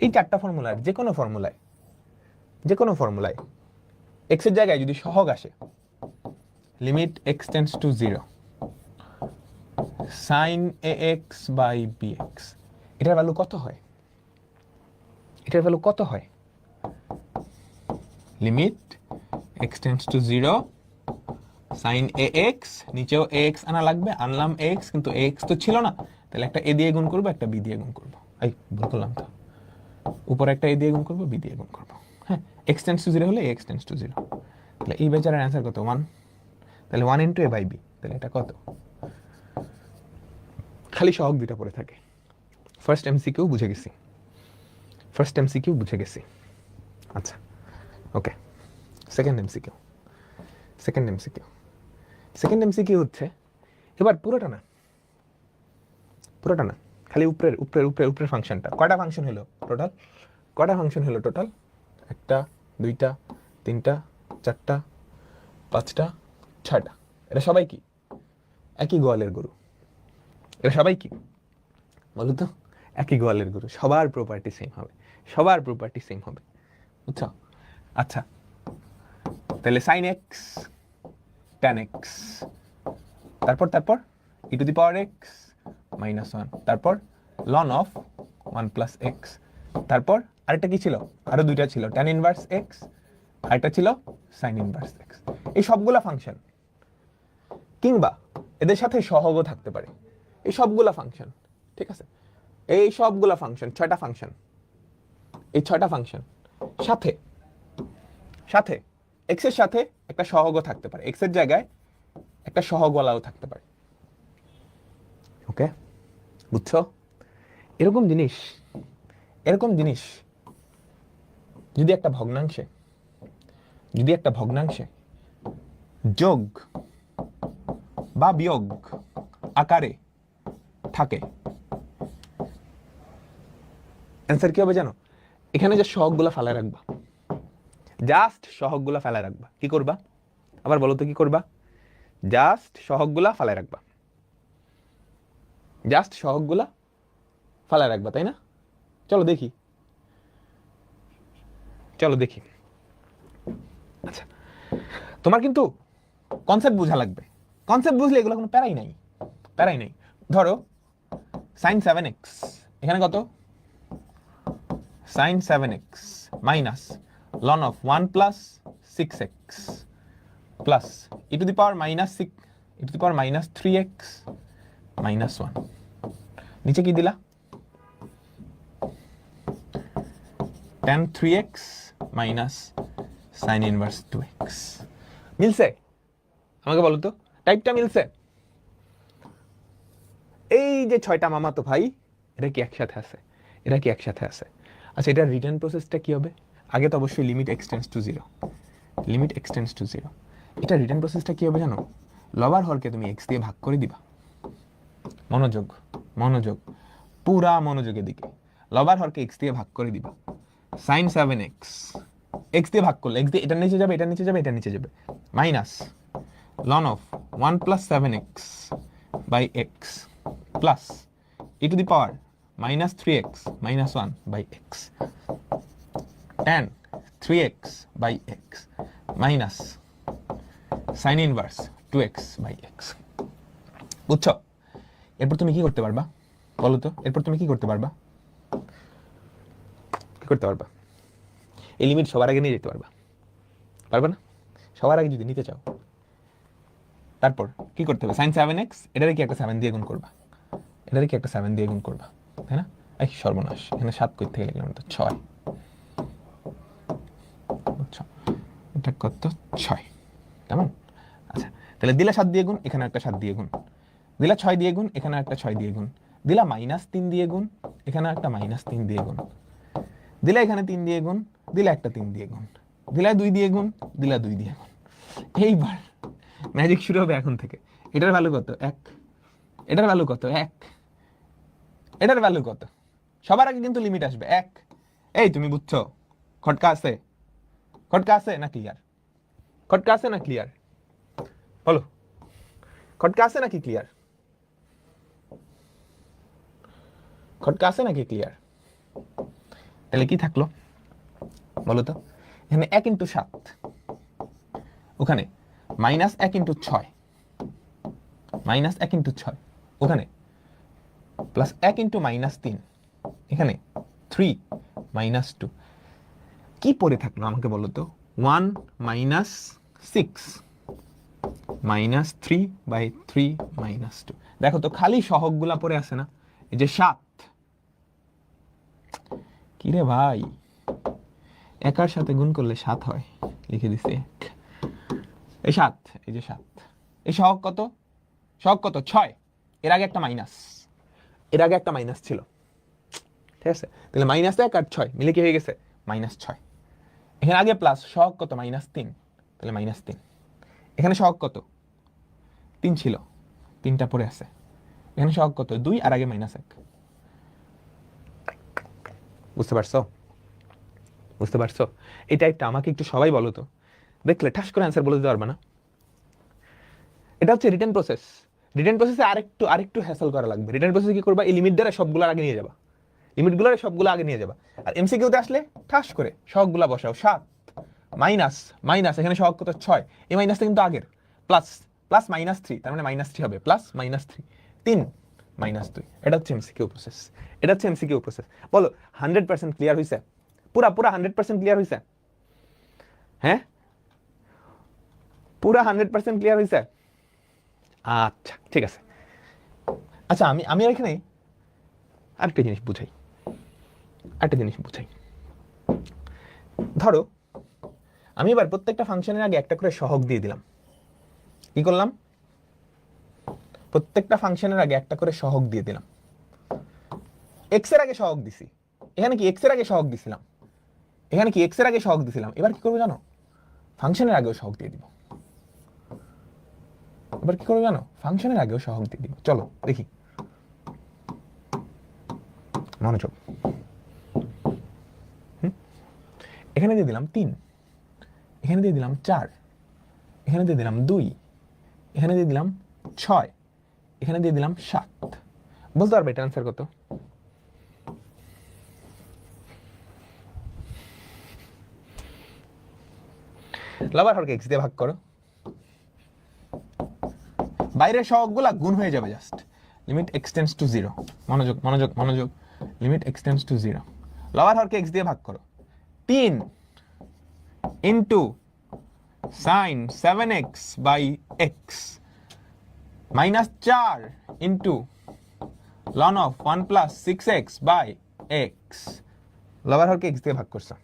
এই 4টা ফর্মুলার যে কোনো ফর্মুলায় x এর জায়গায় যদি সহগ আসে, limit x tends to 0 sin ax by bx, এটার ভ্যালু কত হয়? এটার ভ্যালু কত হয়? Limit x tends to 0 sin ax, নিচেও ax আনা লাগবে, আনলাম x, কিন্তু x তো ছিল না, তাহলে একটা a দিয়ে গুণ করবো, একটা b দিয়ে গুণ করবো। এই ভুল করলাম তো, উপরে একটা a দিয়ে গুণ করবো, b দিয়ে গুণ করবো। হ্যাঁ, x টেন্ডস টু 0 হলে x টেন্ডস টু 0। তাহলে এই বেচারার অ্যান্সার কত? 1। তাহলে 1 × a বাই b, তাহলে এটা কত? খালি সহগ 2টা পড়ে থাকে। ফার্স্ট এমসিকিউ বুঝে গেছি। আচ্ছা, ওকে, সেকেন্ড এমসিকিউ হচ্ছে, এবার পুরোটা না, খালি উপরের ফাংশনটা। কয়টা ফাংশন হলো টোটাল? 1টা 2টা 3টা 4টা 5টা 6টা। এরা সবাই কি একই গোয়ালের গরু? এরা সবাই কি বলো তো? একই গোয়ালের গরু। সবার প্রপার্টি সেম হবে, বুঝছো? আচ্ছা, তাহলে sin x tan x, তারপর e to the power x minus 1, তারপর ln অফ 1 প্লাস x, তারপর আরেকটা কি ছিল? আরো 2টা ছিল, tan ইনভার্স x, আরেকটা ছিল sin ইনভার্স x। এই সবগুলা ফাংশন, কিংবা এদের সাথে সহগও থাকতে পারে, এই সবগুলা ফাংশন, ঠিক আছে? এই সবগুলা ফাংশন, 6টা ফাংশন, এই 6টা ফাংশন সাথে x এর সাথে একটা সহগও থাকতে পারে। x এর জায়গায় একটা সহগওয়ালাও থাকতে পারে। ওকে, বুঝছো? এরকম জিনিস যদি একটা ভগ্নাংশে যোগ বা বিয়োগ আকারে থাকে, অ্যান্সার কি হবে জানো? এখানে যে সহগগুলা ফেলায় রাখবা, জাস্ট সহগগুলা ফেলায় রাখবা। কি করবা আবার বলো তো, কি করবা? জাস্ট সহগগুলা ফেলায় রাখবা, জাস্ট সহগগুলা ফেলায় রাখবা, তাই না? চলো দেখি। আচ্ছা, তোমার কিন্তু কনসেপ্ট বোঝা লাগবে। কনসেপ্ট বুঝলে এগুলো কোনো প্যারাই নাই। ধরো sin 7x, এখানে কত? sin 7x minus ln of 1 plus 6x plus e to the power minus 3x minus 1। নিচে কি দিলা? tan 3x minus sin inverse 2x। মিলছে? আমাকে বলো তো, টাইপটা মিলছে? এই যে 6টা মামাতো ভাই, এটা কি একসাথে আছে? আচ্ছা, এটা রিটার্ন প্রসেসটা কি হবে? আগে তো অবশ্যই লিমিট এক্সটেন্ডস টু 0। এটা রিটার্ন প্রসেসটা কি হবে জানো? লবার হরকে তুমি x দিয়ে ভাগ করে দিবা। মনোযোগ, পুরা মনোযোগের দিকে। লবার হরকে x দিয়ে ভাগ করে দিবা। sin 7x x দিয়ে ভাগ করলে x দিয়ে এটা নিচে যাবে minus ln of 1 plus 7x by x plus e to the power minus 3x minus 1 by x tan 3x by x minus sin inverse 2x by x। বুঝছো? এরপর তুমি কি করতে পারবা বলো তো? কি করতে পারবা? এই লিমিট সবার আগে নিয়ে যেতে পারবা না? সবার আগে যদি নিতে চাও, তারপর কি করতে হবে? sin 7x এটারে কি একটা 7 দিয়ে গুণ করবা, তাই না? এই সর্বনাশ, এখানে 7 কই থেকে লিখলাম? তো 6। বুঝছো? এটা কত? 6। কেমন? আচ্ছা, তাহলে দিলা 7 দিয়ে গুণ, এখানে একটা 7 দিয়ে গুণ। দিলা 6 দিয়ে গুণ, এখানে একটা 6 দিয়ে গুণ। দিলা -3 দিয়ে গুণ, এখানে একটা -3 দিয়ে গুণ। দিলা এখানে 3 দিয়ে গুণ, দিলা একটা 3 দিয়ে গুণ। দিলা 2 দিয়ে গুণ, দিলা 2 দিয়ে গুণ। এইবার ম্যাজিক শুরু হবে এখন থেকে। এটার ভ্যালু কত? 1। এটার ভ্যালু কত? 1। এটার ভ্যালু কত? সবার আগে কিন্তু লিমিট আসবে 1। এই তুমি বুঝছো? খটকা আছে না ক্লিয়ার? বলো, খটকা আছে নাকি ক্লিয়ার? তাহলে কি থাকলো বলো তো? এখানে 1 × 7, ওখানে -1 × 6, ওখানে +1 × -3, এখানে 3 - 2। কি পড়ে থাকলো আমাকে বলো তো? 1 - 6 -3/3 -2। দেখো তো, খালি সহগগুলা পড়ে আছে না? এই যে 7, কি রে ভাই, একার সাথে গুণ করলে 7 হয়, লিখে দিছি 1। এই 7, এই যে 7, এই সহগ কত? 6। এর আগে একটা মাইনাস ছিল, ঠিক আছে? তাহলে -1 আর 6 মিলে কি হয়ে গেছে? -6। এখানে আগে প্লাস, সহগ কত? -3, তাহলে -3। এখানে সহগ কত? 3 ছিল, 3টা পড়ে আছে। এখানে সহগ কত? 2 আর আগে -1। বুঝতে পারছো? এই টাইপটা আমাকে একটু সবাই বলো তো, দেখলে ঠাস করে অ্যান্সার বলে দিতে পারবে না? এটা হচ্ছে রিটার্ন প্রসেসে আরেকটু হ্যাসল করা লাগবে। রিটার্ন প্রসেসে কি করবা? এই লিমিট দ্বারা সবগুলো আগে নিয়ে যাবা। আর এমসিকিউতে আসলে ঠাস করে সহগগুলা বসাও। 7 মাইনাস এখানে সহগ কত? 6। এই মাইনাসটা কিন্তু আগের, প্লাস -3, তার মানে -3 হবে, প্লাস -3, 3 -2। এটা হচ্ছে এমসিকিউ প্রসেস। বলো 100% ক্লিয়ার হইছে? পুরা 100% ক্লিয়ার হইছে? হ্যাঁ, পুরা 100% ক্লিয়ার হইছে? আচ্ছা, ঠিক আছে। আচ্ছা, আমি এখানে আরেকটা জিনিস বুঝাই। ধরো আমি এবার প্রত্যেকটা ফাংশনের আগে একটা করে সহগ দিয়ে দিলাম। কি করলাম? প্রত্যেকটা ফাংশনের আগে একটা করে সহগ দিয়ে দিলাম। এক্স এর আগে সহগ দিছি, এখানে কি এক্স এর আগে সহগ দিছিলাম, এখানে কি এক্স এর আগে সহগ দিছিলাম। এবার কি করবো জানো, ফাংশনের আগেও সহগ দিয়ে দিব। এবার কি করবো জানো, ফাংশনের আগেও সহগ দিয়ে দিব। চলো দেখি, মনোযোগ। এখানে দিয়ে দিলাম 3, এখানে দিয়ে দিলাম 4, এখানে দিয়ে দিলাম 2, এখানে দিয়ে দিলাম 6, এখানে দিয়ে দিলাম 7। বলতে পারবে এটা আনসার কত? লবার হরকে এক্স দিয়ে ভাগ করো, বাইরের সহগগুলা গুণ হয়ে যাবে just. Limit x tends to 0। মনোযোগ মনোযোগ মনোযোগ, লিমিট এক্স টেন্ডস টু 0। লবার হরকে এক্স দিয়ে ভাগ করো, 3 into sine 7x by x minus 4 into লন of 1 plus 6x by x. লবার হরকে এক্স দিয়ে ভাগ করছো,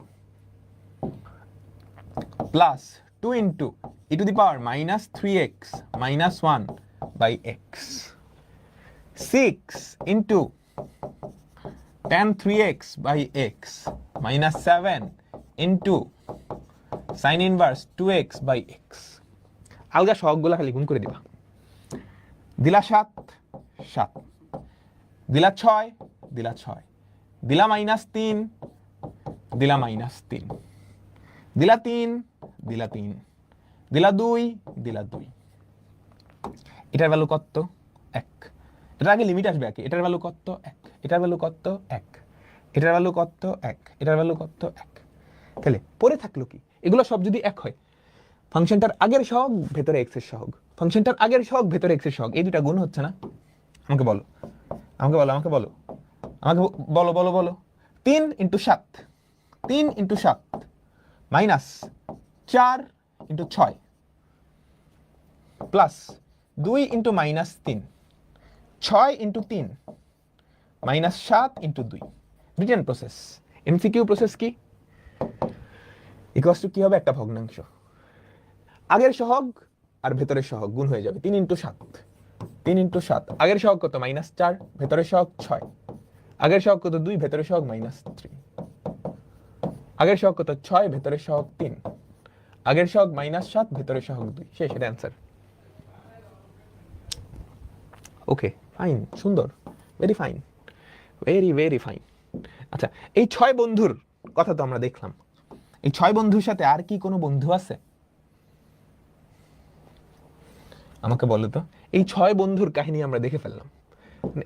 plus 2 into e to the power minus 3x minus 1 by x, 6 into tan 3x by x minus 7 into sine inverse 2x by x. আলগা সহগগুলা খালি গুণ করে দিবা। দিলা 7, 7, দিলা 6, দিলা 6, দিলা মাইনাস 3, দিলা মাইনাস 3, দিলা 3, দিলা 3, দিলা 2, দিলা 2। এটার ভ্যালু কত? 1। এটার আগে লিমিট আসবে একে। এটার ভ্যালু কত? 1। এটার ভ্যালু কত? 1। এটার ভ্যালু কত? 1। এটার ভ্যালু কত? 1। তাহলে পরে থাকলো কি? এগুলো সব যদি 1 হয়, ফাংশনটার আগের সহগ ভেতরে এক্স এর সহগ, ফাংশনটার আগের সহগ ভেতরে এক্স এর সহগ, এই দুটা গুণ হচ্ছে না? আমাকে বলো, আমাকে বলো, আমাকে বলো, আমাকে বলো বলো বলো। 3 into 7, 3 into 7 minus 4 into 6 plus 2 into minus 3, 6 into 3 minus 7 into 2। Return process, MCQ process কি? ইকুয়ালস টু কি হবে? একটা ভগ্নাংশ, আগের সহগ আর ভেতরের সহগ গুণ হয়ে যাবে। 3 ইন্টু 7, 3 ইন্টু 7, আগের সহগ কত? মাইনাস 4, ভেতরের সহগ 6, আগের সহগ কত? 2, ভেতরের সহগ মাইনাস 3, আগের সহগ কত? 6, ভেতরের সহগ 3, আগের সহগ মাইনাস 7, ভেতরের সহগ 2। শেষ, এটা অ্যান্সার। ওকে ফাইন, সুন্দর, very fine, very very fine. আচ্ছা, এই 6 বন্ধুর কথা তো আমরা দেখলাম। এই 6 বন্ধুর সাথে আর কি কোনো বন্ধু আছে? আমাকে বলো তো। এই 6 বন্ধুর কাহিনী আমরা দেখে ফেললাম।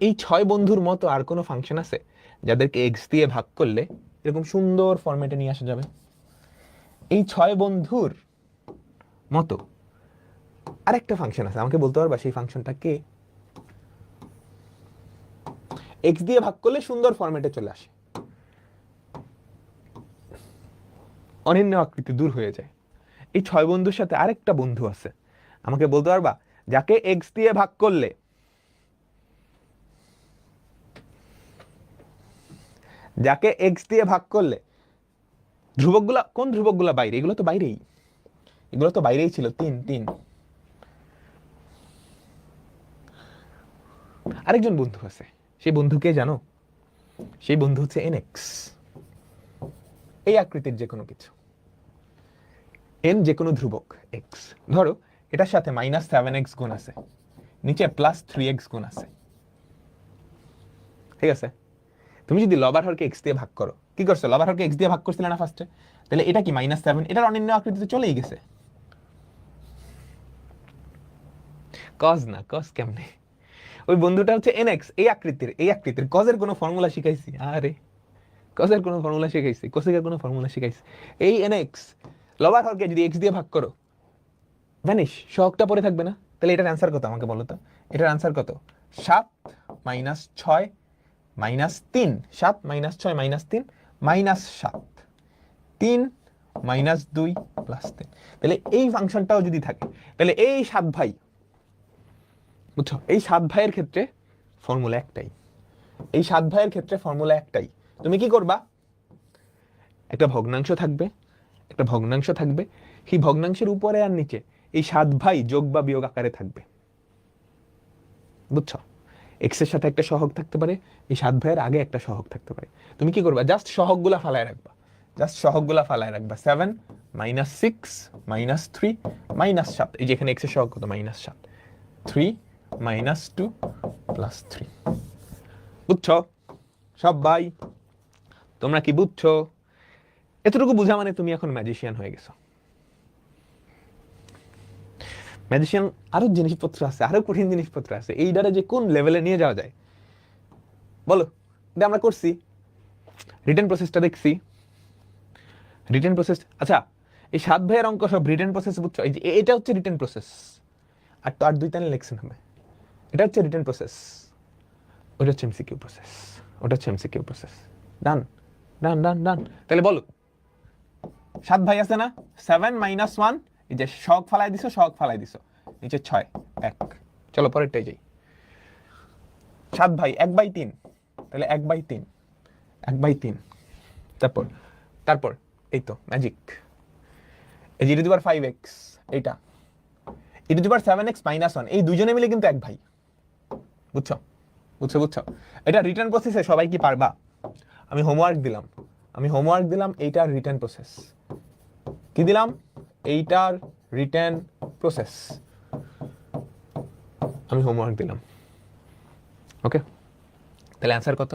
এই 6 বন্ধুর মতো আর কোনো ফাংশন আছে যাদেরকে এক্স দিয়ে ভাগ করলে এরকম সুন্দর ফরম্যাটে নিয়ে আসা যাবে? এই 6 বন্ধুর মতো আরেকটা ফাংশন আছে, আমাকে বলতে পারবা সেই ফাংশনটা কি? এক্স দিয়ে ভাগ করলে সুন্দর ফরম্যাটে চলে আসে, অনির্ণ আকৃতি দূর হয়ে যায়। এই 6 বন্ধুর সাথে আরেকটা বন্ধু আছে, আমাকে বলতে পারবা যাকে এক্স দিয়ে ভাগ করলে, যাকে এক্স দিয়ে ভাগ করলে ধ্রুবকগুলা, কোন ধ্রুবকগুলা বাইরে? এগুলো তো বাইরেই, এগুলো তো বাইরেই ছিল। 3, 3। আরেকজন বন্ধু আছে, সেই বন্ধুকে জানো? সেই বন্ধু হচ্ছে nx। এই আকৃতির যে কোনো কিছু, n যে কোনো ধ্রুবক x, ধরো এটার সাথে মাইনাস 7x গুণ আছে, নিচে প্লাস 3x গুণ আছে, ঠিক আছে? তুমি যদি লবার হরকে x দিয়ে ভাগ করো, কি করছো? লবার হরকে x দিয়ে ভাগ করছিলে না ফার্স্টে? তাহলে এটা কি মাইনাস 7, এটার অনির্ণ আকৃতিতে চলেই গেছে। কজ না, কজ কেমনে? ওই বন্ধুটা হচ্ছে nx, এই আকৃতির, এই আকৃতির কজের কোনো ফর্মুলা শিখাইছি? আরে কজের কোনো ফর্মুলা শিখাইছি? কোসেকের কোনো ফর্মুলা শিখাইছি? এই nx লবার হরকে যদি x দিয়ে ভাগ করো, ভ্যানিশ, সহগটা পরে থাকবে না? তাহলে এটার অ্যান্সার কত আমাকে বলো তো? এটার অ্যান্সার কত? 7 minus 6 minus 3, 7 minus 6 minus 3 minus 7, 3 minus 2 plus 3। তাহলে এই ফাংশনটাও যদি থাকে, তাহলে এই 7 ভাই, বুঝছো? এই 7 ভাইয়ের ক্ষেত্রে ফর্মুলা একটাই, এই 7 ভাইয়ের ক্ষেত্রে ফর্মুলা একটাই। তুমি কি করবা? একটা ভগ্নাংশ থাকবে, একটা ভগ্নাংশ থাকবে, সেই ভগ্নাংশের উপরে আর নিচে এই 7 ভাই যোগ বা বিয়োগ আকারে থাকবে। বুঝছো? এক্স এর সাথে একটা সহগ থাকতে পারে, এই 7 ভাইয়ের আগে একটা সহগ থাকতে পারে। তুমি কি করবা? জাস্ট সহগগুলা ফালায় রাখবা, জাস্ট সহগগুলা ফালায় রাখবা। 7 মাইনাস 6 মাইনাস 3 মাইনাস 7, এই যে এখানে এক্স এর সহগ কত? মাইনাস 7। 3 minus 2 plus 3। বুঝছো সব ভাই? তোমরা কি বুঝছো? এতটুকু বুঝা মানে তুমি এখন ম্যাজিশিয়ান হয়ে গেছো। ম্যাজিশিয়ান আরো জিনিসপত্র আছে, আরো কঠিন জিনিসপত্র আছে, এই দ্বারা যে কোন লেভেলে নিয়ে যাওয়া যায় বলো? এটা আমরা করছি, রিটেন প্রসেসটা দেখছি, রিটেন প্রসেস। আচ্ছা, এই 7 ভাইয়ের অঙ্ক সব রিটেন প্রসেস, বুঝছো? এই যে এটা হচ্ছে রিটেন প্রসেস, আর তো আর 2 লেকশন হবে। এটা হচ্ছে রিটেন প্রসেস, ওটা হচ্ছে এমসিকিউ প্রসেস, ওটা হচ্ছে এমসিকিউ প্রসেস। ডান ডান ডান ডান। তাহলে বলো, 7 ভাই আছে না? 7 মাইনাস 1, এই যে শক ফালাই দিছো, শক ফালাই দিছো, নিচে 6 1। চলো পরেরটাই যাই। 7 ভাই 1/3, তাহলে 1/3 1/3। তারপর তারপর এই তো ম্যাজিক, এই যে e⁵ 5x, এইটা e⁵ 7x মাইনাস 1, এই দুজনে মিলে কিন্তু 1 ভাই। বুঝছো বুঝছো বুঝছো? এটা রিটার্ন প্রসেসে সবাই কি পারবা? আমি হোমওয়ার্ক দিলাম, এইটার রিটার্ন প্রসেস কি দিলাম? এইটার রিটার্ন প্রসেস আমি হোমওয়ার্ক দিলাম। ওকে, তাহলে অ্যান্সার কত?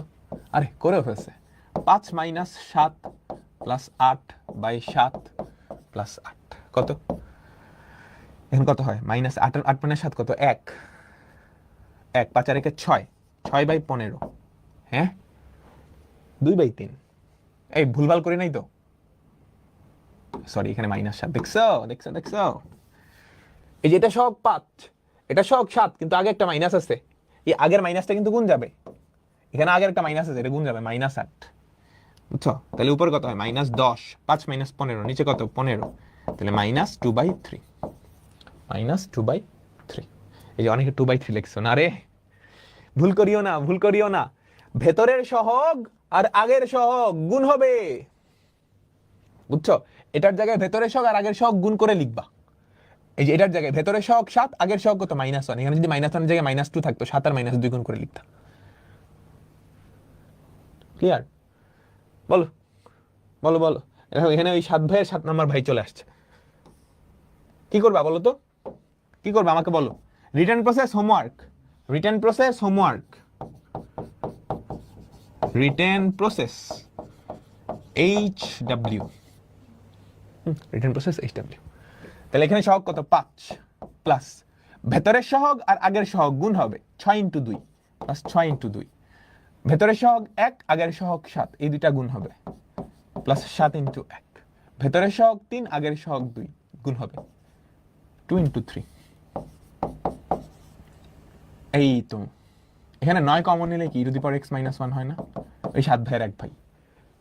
আরে করেও ফেলছে। 5 মাইনাস 7 প্লাস 8/7 প্লাস 8 কত? এখন কত হয়? মাইনাস 8 8 মানে 7 কত? 1 1 5 আর 1 6 6/15। হ্যাঁ, 2/3। এই ভুলভাল করি নাই তো? সরি, এখানে মাইনাস 7। দেখছো দেখছো দেখছো? এই যে এটা সহগ 5, এটা সহগ 7, কিন্তু আগে একটা মাইনাস আছে, এই আগের মাইনাসটা কিন্তু গুণ যাবে। এখানে আগের একটা মাইনাস আছে, এটা গুণ যাবে, মাইনাস 8। বুঝছো? তাহলে উপর কত হয়? মাইনাস 10, 5 মাইনাস 15, নিচে কত? 15। তাহলে মাইনাস 2/3, মাইনাস 2/3। এই যে অনেকে 2/3 লিখছো না রে, ভুল করিও না, ভুল করিও না। ভেতরের সহগ আর আগের সহগ গুণ হবে। বুঝছো? এটার জায়গায় ভেতরের সহগ আর আগের সহগ গুণ করে লিখবা। এই যে এটার জায়গায় ভেতরের সহগ 7, আগের সহগ কত? মাইনাস 1। এখানে যদি মাইনাস 1 এর জায়গায় মাইনাস 2 থাকতো, 7 আর মাইনাস 2 গুণ করে লিখতাম। ক্লিয়ার? বলো বলো বলো। এখানে ওই 7 ভাইয়ের 7 নাম্বার ভাই চলে আসছে। কি করবা বলো তো? কি করবা আমাকে বলো? Return process homework, return process homework, return process HW, return process HW। তাহলে এখানে সহগ কত? 5 প্লাস ভেতরের সহগ আর আগের সহগ গুণ হবে 6 × 2 প্লাস 6 × 2। ভেতরের সহগ 1, আগের সহগ 7, এই দুইটা গুণ হবে প্লাস 7 × 1। ভেতরের সহগ 3, আগের সহগ 2, গুণ হবে 2 × 3। এই তো এখানে 9 কমন নিলে কি e⁵x - 1 হয় না? ওই 7 ভাইয়ের 1 ভাই।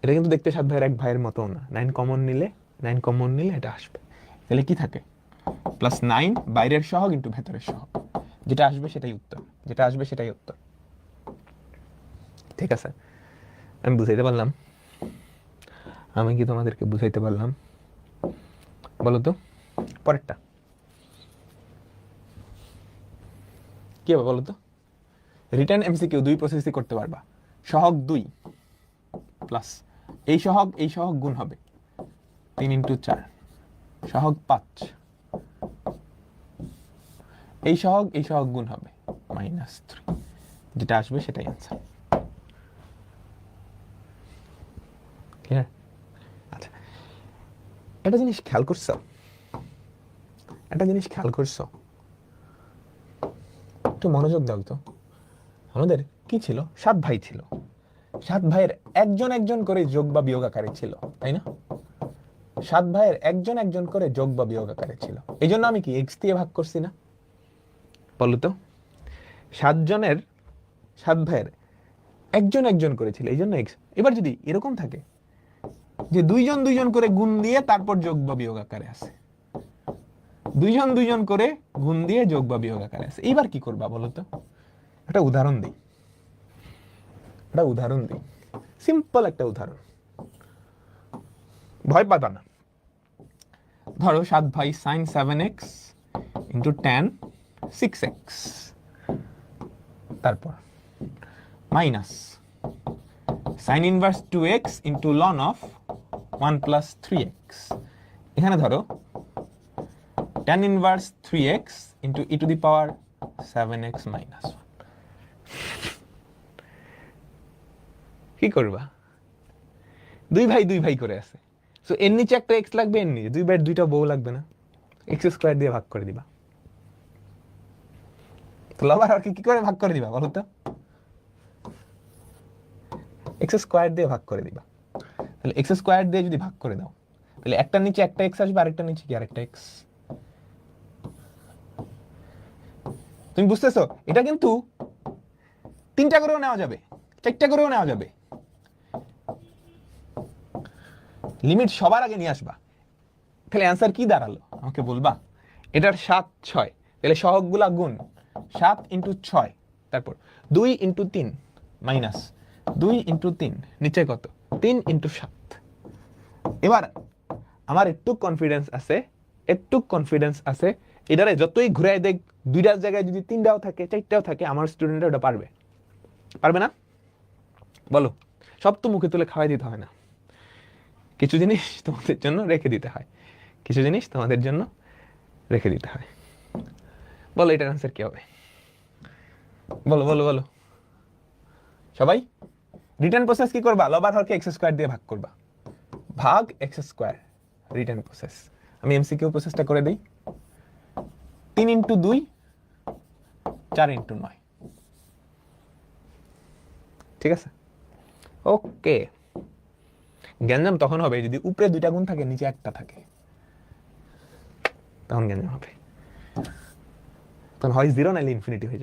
এটা কিন্তু দেখতে 7 ভাইয়ের 1 ভাইয়ের মতো না। 9 কমন নিলে এটা আসবে। তাহলে কি থাকে? প্লাস 9 বাইরের সহগ ইন্টু ভেতরের সহগ, যেটা আসবে সেটাই উত্তর, যেটা আসবে সেটাই উত্তর। ঠিক আছে, আমি বুঝাইতে পারলাম? আমি কি তোমাদেরকে বুঝাইতে পারলাম? বলো তো পরেরটা কি হবে বলো তো? রিটার্ন এমসিকিউ 2 প্রসেসই করতে পারবা। সহগ 2 প্লাস এই সহগ গুণ হবে 3 × 4, সহগ 5, এই সহগ গুণ হবে -3, যেটা আসবে সেটাই আনসার। ক্লিয়ার? আচ্ছা, একটা জিনিস খেয়াল করছো? একটু মনোযোগ দাও তো। আমাদের কি ছিল? 7 ভাই ছিল। 7 ভাইয়ের একজন একজন করে যোগ বা বিয়োগ আকারে ছিল, তাই না? 7 ভাইয়ের একজন একজন করে যোগ বা বিয়োগ আকারে ছিল। এই জন্য আমি কি এক্স দিয়ে ভাগ করছি না? বলো তো, 7 ভাইয়ের একজন একজন করেছিল, এই জন্য এক্স। এবার যদি এরকম থাকে যে দুইজন করে গুণ দিয়ে তারপর যোগ বা বিয়োগ আকারে আছে, দুইজন করে গুণ দিয়ে যোগ বা বিয়োগ আকারে আছে, এইবার কি করবা বলো তো? একটা উদাহরণ দিই, সিম্পল একটা উদাহরণ, ভয় পাবা না। ধরো 7 ভাই sin 7x × tan 6x, তারপর minus sine inverse 2x into লন অফ 1 প্লাস 3x, এখানে ধরো tan inverse 3x into e to the power 7x minus 1। কি করবা? দুই ভাই করে আছে, সো এর নিচে একটা x লাগবে, এর নিচে দুই ভাইয়ের দুইটা বউ লাগবে না, x² দিয়ে ভাগ করে দিবা। তো লবার হরকে কি করে ভাগ করে দিবা বলো তো? x² দিয়ে ভাগ করে দিবা। তাহলে x² দিয়ে যদি ভাগ করে দাও, তাহলে একটার নিচে একটা x আসবে, আরেকটার নিচে কি আরেকটা x। তুমি বুঝতেছো? এটা কিন্তু 3টা করেও নেওয়া যাবে, 4টা করেও নেওয়া যাবে। লিমিট সবার আগে নিয়ে আসবা। তাহলে অ্যান্সার কি দাঁড়ালো আমাকে বলবা? এটার 7 6, তাহলে সহগগুলা গুণ 7 ইন্টু 6, তারপর 2 ইন্টু 3 মাইনাস 2 ইন্টু 3, নিচে কত 3 ইন্টু 7। এবার আমার একটু কনফিডেন্স আছে এটারে যতই ঘুরাই দেখ, দুইটার জায়গায় যদি 3টাও থাকে 4টাও থাকে, আমার স্টুডেন্টরা ওটা পারবে না? বলো, সব তো মুখে তুলে খাওয়াই দিতে হয় না, কিছু জিনিস তোমাদের জন্য রেখে দিতে হয়, বলো এটার আনসার কি হবে? বলো সবাই। রিটার্ন প্রসেস কি করবা? লবার হরকে x² দিয়ে ভাগ করবা, ভাগ x², রিটার্ন প্রসেস। আমি এমসিকিউ প্রসেসটা করে দেই। 3 ইন্টু 2 4 ইন্টু 9, ঠিক আছে? ওকে, গ্যাঞ্জাম তখন হবে যদি উপরে 2টা গুণ থাকে, নিচে একটা থাকে, তখন গ্যাঞ্জাম হবে। তখন হয় 0 নাইলে ইনফিনিটি হয়ে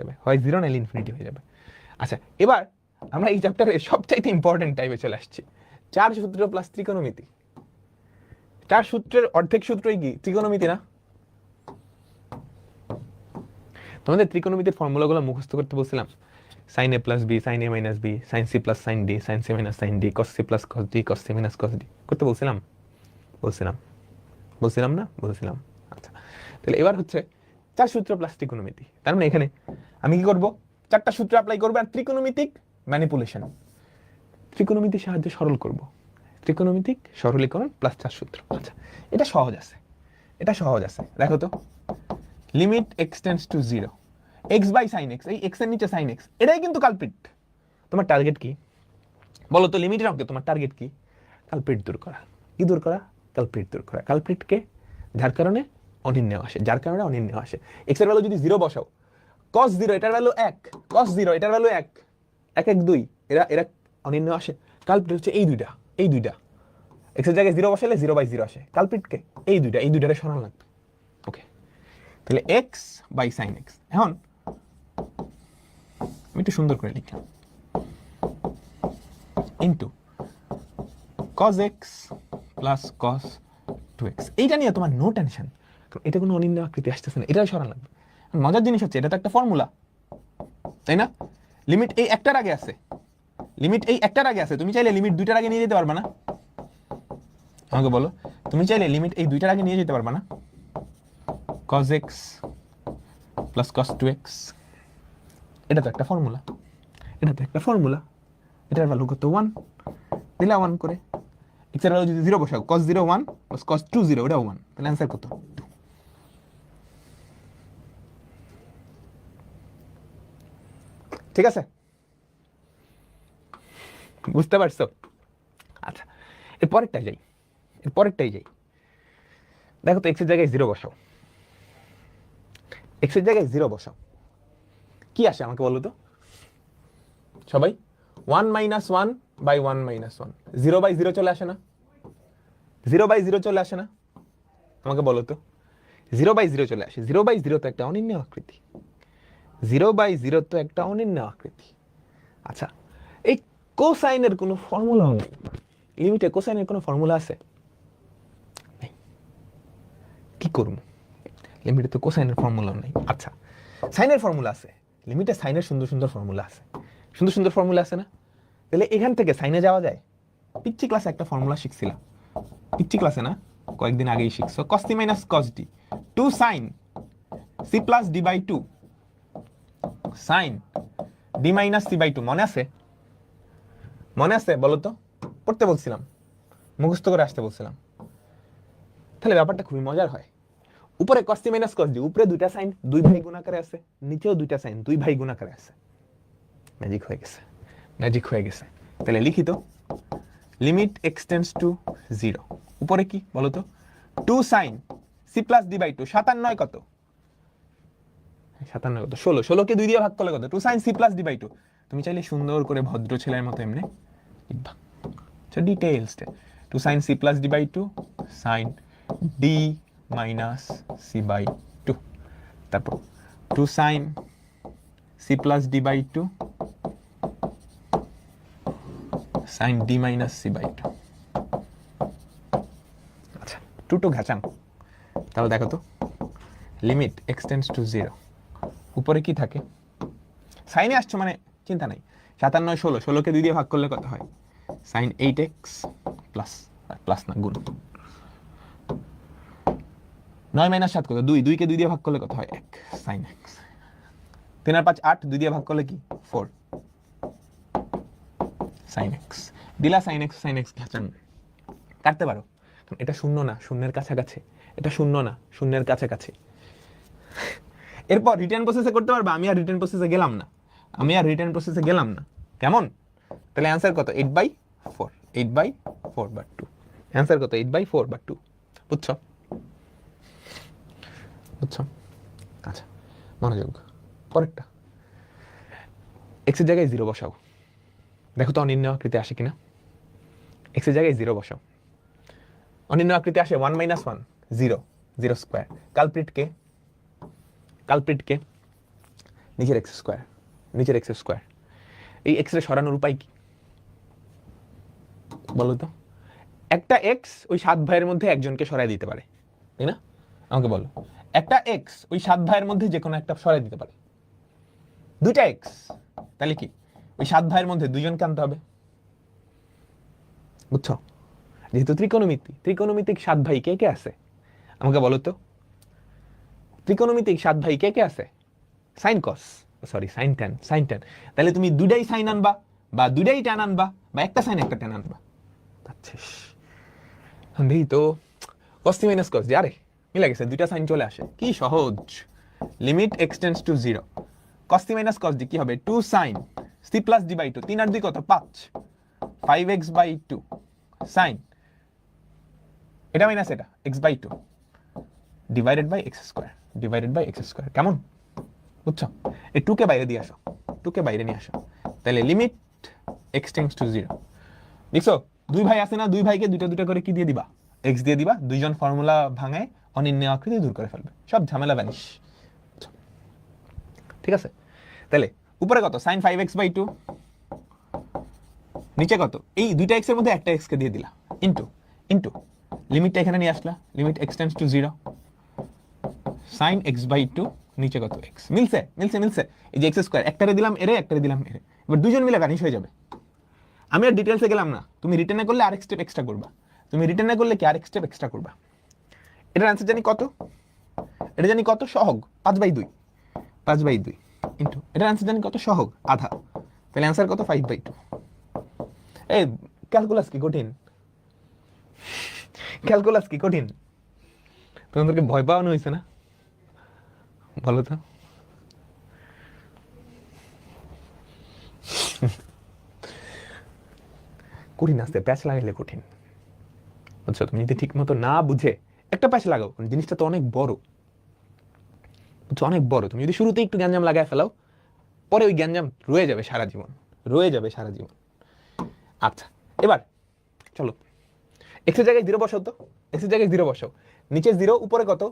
যাবে, আচ্ছা, এবার আমরা এই চ্যাপ্টারের সবচাইতে ইম্পর্টেন্ট টাইপে চলে আসছি, 4 সূত্র প্লাস ত্রিকোণমিতি। 4 সূত্রের অর্ধেক সূত্রই কি ত্রিকোণমিতি না? তোমাদের ত্রিকোণমিতির ফর্মুলাগুলো মুখস্থ করতে বলছিলাম, sin a plus b, sin a minus b, sin c plus sin d, sin c minus sin d, cos c plus cos d, cos c minus cos d করতে বলছিলাম না? বলছিলাম। আচ্ছা, তাহলে এবার হচ্ছে 4 সূত্র প্লাস ত্রিকোণমিতি। তার মানে এখানে আমি কি করব? 4টা সূত্র অ্যাপ্লাই করব আর ত্রিকোণমিতিক ম্যানিপুলেশন, ত্রিকোণমিতির সাহায্যে সরল করব, ত্রিকোণমিতিক সরলীকরণ প্লাস 4 সূত্র। আচ্ছা, এটা সহজ আছে, দেখো তো, limit x tends to 0, x by sin x, এই x এর নিচে sin x, এটাই কিন্তু কালপ্রিট। তোমার টার্গেট কি বলো তো? লিমিটের অঙ্কে তোমার টার্গেট কি? কালপ্রিট দূর করা। কি দূর করা? কালপ্রিট দূর করা। কালপ্রিটকে যার কারণে অনির্ণেয় আসে, x এর ভ্যালু যদি 0 বসাও, cos 0 এটার ভ্যালু 1, cos 0 এটার ভ্যালু 1, 1 1 2, এরা অনির্ণেয় আসে। কালপ্রিট হচ্ছে এই দুইটা, x এর জায়গায় 0 বসালে 0/0 আসে। কালপ্রিটকে এই দুইটারে সরান লাগবে। ওকে, তাহলে x বাই sin x। এখন আমি একটু সুন্দর করে লিখলাম, into cos x plus cos 2x। এইটা নিয়ে তোমার নো টেনশন, কারণ এটা কোনো অনির্ণয় আকৃতি আসতেছে না, এটাই সরান লাগবে। মজার জিনিস হচ্ছে এটা তো একটা ফর্মুলা, তাই না? লিমিট এই একটার আগে আছে, তুমি চাইলে লিমিট 2টার আগে নিয়ে যেতে পারবা না? আমাকে বলো, তুমি চাইলে লিমিট এই 2টার আগে নিয়ে যেতে পারবা না? cos x plus cos 2x, এটা তো একটা ফর্মুলা, এটার ভ্যালু কত? 1 দিলা 1 করে, x এর ভ্যালু যদি 0 বসাও, cos 0 1 প্লাস cos 2 0, এটাও 1, তাহলে অ্যান্সার কত? 2। ঠিক আছে, বুঝতে পারছো? আচ্ছা, এরপরেরটাই যাই, দেখো তো, x এর জায়গায় 0 বসাও, কি আসে আমাকে বলো তো সবাই? 1 মাইনাস 1 বাই 1 মাইনাস 1, 0/0 চলে আসে না? 0/0 চলে আসে না? আমাকে বলো তো, 0/0 চলে আসে। 0/0 তো একটা অনির্ণেয় আকৃতি, 0/0 তো একটা অনির্ণেয় আকৃতি। আচ্ছা, এই কোসাইনের কোনো ফর্মুলা নেই, লিমিটে কোসাইনের কোনো ফর্মুলা আছে? নেই। কি করব? লিমিটে তো কোসাইনের ফর্মুলা নেই। আচ্ছা, সাইনের ফর্মুলা আছে, লিমিটে সাইনের সুন্দর ফর্মুলা আছে না? তাহলে এখান থেকে সাইনে যাওয়া যায়। পিচ্ছি ক্লাসে একটা ফর্মুলা শিখছিলাম, পিচ্ছি ক্লাসে না, কয়েকদিন আগেই শিখছো, cos t minus cos d, 2 sin c plus d by 2, sin d minus c by two. মনে আছে? মনে আছে বলো তো? পড়তে বলছিলাম, মুখস্থ করে আসতে বলছিলাম। তাহলে ব্যাপারটা খুবই মজার হয়। উপরে cos c minus cos d, উপরে দুইটা সাইন দুই ভাই গুণাকারে আছে, নিচেও দুইটা সাইন দুই ভাই গুণাকারে আছে। ম্যাজিক হয়ে গেছে, ম্যাজিক হয়ে গেছে। তাহলে লিখি তো, লিমিট এক্স টেন্ডস টু 0, উপরে কি বলো তো? 2 sin c plus d by 2। 57 কত? 57 কত? 16। 16 কে 2 দিয়ে ভাগ করলে কত? 2 sin c plus d by 2। তুমি চাইলে সুন্দর করে ভদ্র ছেলের মতো এমনি লিখবা। আচ্ছা, details 2 sin c plus d by 2 sin d minus c by 2, তারপর 2 sin c plus d by 2 sin d minus c by 2। আচ্ছা, 2 ঘাচাং। তাহলে দেখো তো, লিমিট এক্স টেন্ডস টু 0, উপরে কি থাকে? সাইনে আসছো মানে চিন্তা নাই। 57 16, 16 কে 2 দিয়ে ভাগ করলে কত হয়? sin 8x প্লাস, প্লাস না গুণ। 9 মাইনাস 7 কত? 2, 2 কে 2 দিয়ে ভাগ করলে কত হয়? 1 sin x। 3 আর 5 8, 2 দিয়ে ভাগ করলে কি? 4 sin x। দিলা sin x, sin x ঘাচাং। কাটতে পারো, এটা শূন্য না, শূন্যের কাছাকাছি। এটা শূন্য না, শূন্যের কাছাকাছি। এরপর রিটার্ন প্রসেসে করতে পারবা। আমি আর রিটার্ন প্রসেসে গেলাম না, আমি আর রিটার্ন প্রসেসে গেলাম না। কেমন? তাহলে অ্যান্সার কত? 8/4, 8/4/2। অ্যান্সার কত? 8/4/2। বুঝছো? বুঝছো? আচ্ছা, মনোযোগ। পরেরটা, এক্স এর জায়গায় 0 বসাও। দেখো তো অনির্ণয় আকৃতি আসে কিনা। এক্স এর জায়গায় 0 বসাও। অনির্ণয় আকৃতি আসে 1 - 1 0, 0 স্কয়ার। কালপ্রিট কে? কালপ্রিট কে? নিচের এক্স স্কয়ার, নিচের এক্স স্কয়ার। এই এক্স রে সরানোর উপায় কি বলো তো? একটা এক্স ওই 7 ভাইয়ের মধ্যে একজনকে সরাই দিতে পারে, তাই না? আমাকে বলো, একটা এক্স ওই 7 ভাইয়ের মধ্যে যে কোনো একটা সরাই দিতে পারে। দুইটা এক্স, তাহলে কি ওই 7 ভাইয়ের মধ্যে দুইজনকে আনতে হবে। বুঝছো? যেহেতু ত্রিকোণমিতি, ত্রিকোণমিতিক 7 ভাই কে কে আছে আমাকে বলো তো? ত্রিকোণমিতিক 7 ভাই কে কে আছে? সাইন কস, sorry sign tan, sign tan. তাহলে তুমি দুইটাই সাইন আনবা, বা দুইটাই ট্যান আনবা, বা একটা সাইন একটা ট্যান আনবা। দেখি তো, cos c minus cos d, আরে মিলে গেছে, দুইটা সাইন চলে আসে, কি সহজ। Limit x tends to 0, cos c minus cos d কি হবে? 2 sin c plus d by 2। 3 আর 2 কত? 5, 5x বাই 2 sin, এটা মাইনাস এটা, x by 2 divided by x square, divided by x square. কেমন? বুঝছো? এই 2 কে বাইরে দিয়ে আসো, 2 কে বাইরে নিয়ে আসো। তাহলে লিমিট x টেন্ডস টু 0। দেখছো, দুই ভাই আছে না, দুই ভাইকে দুইটা দুইটা করে কি দিয়ে দিবা? x দিয়ে দিবা। দুইজন ফর্মুলা ভাঙায় অনির্ণয় আকৃতি দূর করে ফেলবে, সব ঝামেলা ভ্যানিশ। ঠিক আছে? তাহলে উপরে কত? sin 5x বাই 2, নিচে কত? এই দুইটা x এর মধ্যে একটা x কে দিয়ে দিলা, ইনটু ইনটু লিমিটটা এখানে নিয়ে আসলা, limit x tends to 0 sin x by 2, নিচে কত? x। মিলছে মিলছে মিলছে। এই যে x স্কয়ার, একটারে দিলাম এরে, একটারে দিলাম এরে, এবার দুইজন মিলে ভ্যানিশ হয়ে যাবে। আমি আর ডিটেইলসে গেলাম না। তুমি রিটার্নে করলে আরেক স্টেপ এক্সট্রা করবা, তুমি রিটার্নে করলে কি আরেক স্টেপ এক্সট্রা করবা। এটার অ্যান্সার জানি কত? এটা জানি কত? সহগ 5/2, 5/2 ইনটু এটার অ্যান্সার জানি কত? সহগ আধা। তাহলে অ্যান্সার কত? 5/2। এই ক্যালকুলাস কি কঠিন? ক্যালকুলাস কি কঠিন? তোমাদেরকে ভয় পাওয়ানো হয়েছে না? বলো তো। কঠিন আসতে প্যাচ লাগাইলে কঠিন। বুঝছো? তুমি যদি ঠিক মতো না বুঝে একটা প্যাচ লাগাও, জিনিসটা তো অনেক বড়। বুঝছো? অনেক বড়। তুমি যদি শুরুতে একটু গ্যাঞ্জাম লাগায় ফেলাও, পরে ওই গ্যাঞ্জাম রয়ে যাবে সারা জীবন, রয়ে যাবে সারা জীবন। আচ্ছা, এবার চলো এক্স এর জায়গায় 0 বসাও তো। এক্স এর জায়গায় 0 বসাও। নিচে 0, উপরে কত?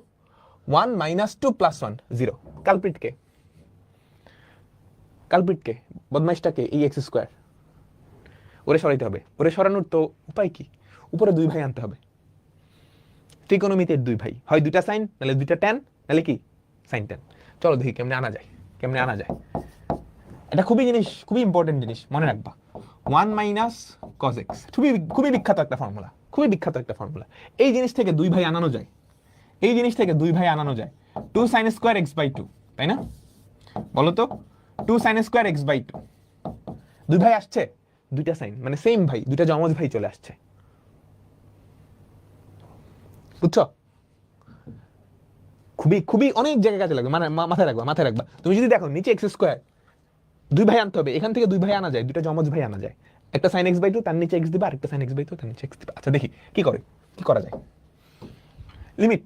1 - 2 + 1 0। কালপ্রিট কে? কালপ্রিট কে? বদমাইশটাকে? এই এক্স স্কয়ার। ওরে সরাইতে হবে। ওরে সরানোর তো উপায় কি? উপরে 2 ভাই আনতে হবে। ত্রিকোণমিতির 2 ভাই, হয় দুইটা সাইন, নাহলে দুইটা ট্যান, নাহলে কি সাইন ট্যান। চলো দেখি কেমনে আনা যায়, কেমনে আনা যায়। এটা খুবই জিনিস, খুবই ইম্পর্টেন্ট জিনিস, মনে রাখবা। 1 - cos x, খুবই খুবই বিখ্যাত একটা ফর্মুলা, খুবই বিখ্যাত একটা ফর্মুলা। এই জিনিস থেকে 2 ভাই আনানো যায়, এই জিনিস থেকে 2 ভাই আনানো যায়। 2 sin² x/2, তাই না? বলো তো, two sine square x by two, দুই ভাই আসছে, দুইটা সাইন মানে সেম ভাই, দুইটা যমজ ভাই চলে আসছে, বুঝছো? খুবই খুবই অনেক জায়গায় কাজে লাগবে, মানে মাথায় রাখবা, মাথায় রাখবা। তুমি যদি দেখো নিচে এক্স স্কোয়ার, দুই ভাই আনতে হবে, এখান থেকে দুই ভাই আনা যায়, দুইটা যমজ ভাই আনা যায়, একটা সাইন এক্স বাই টু তার নিচে এক্স দিবা, আরেকটা সাইন এক্স বাই টু তার নিচে এক্স দিবা। আচ্ছা দেখি কি করে, কি করা যায়। লিমিট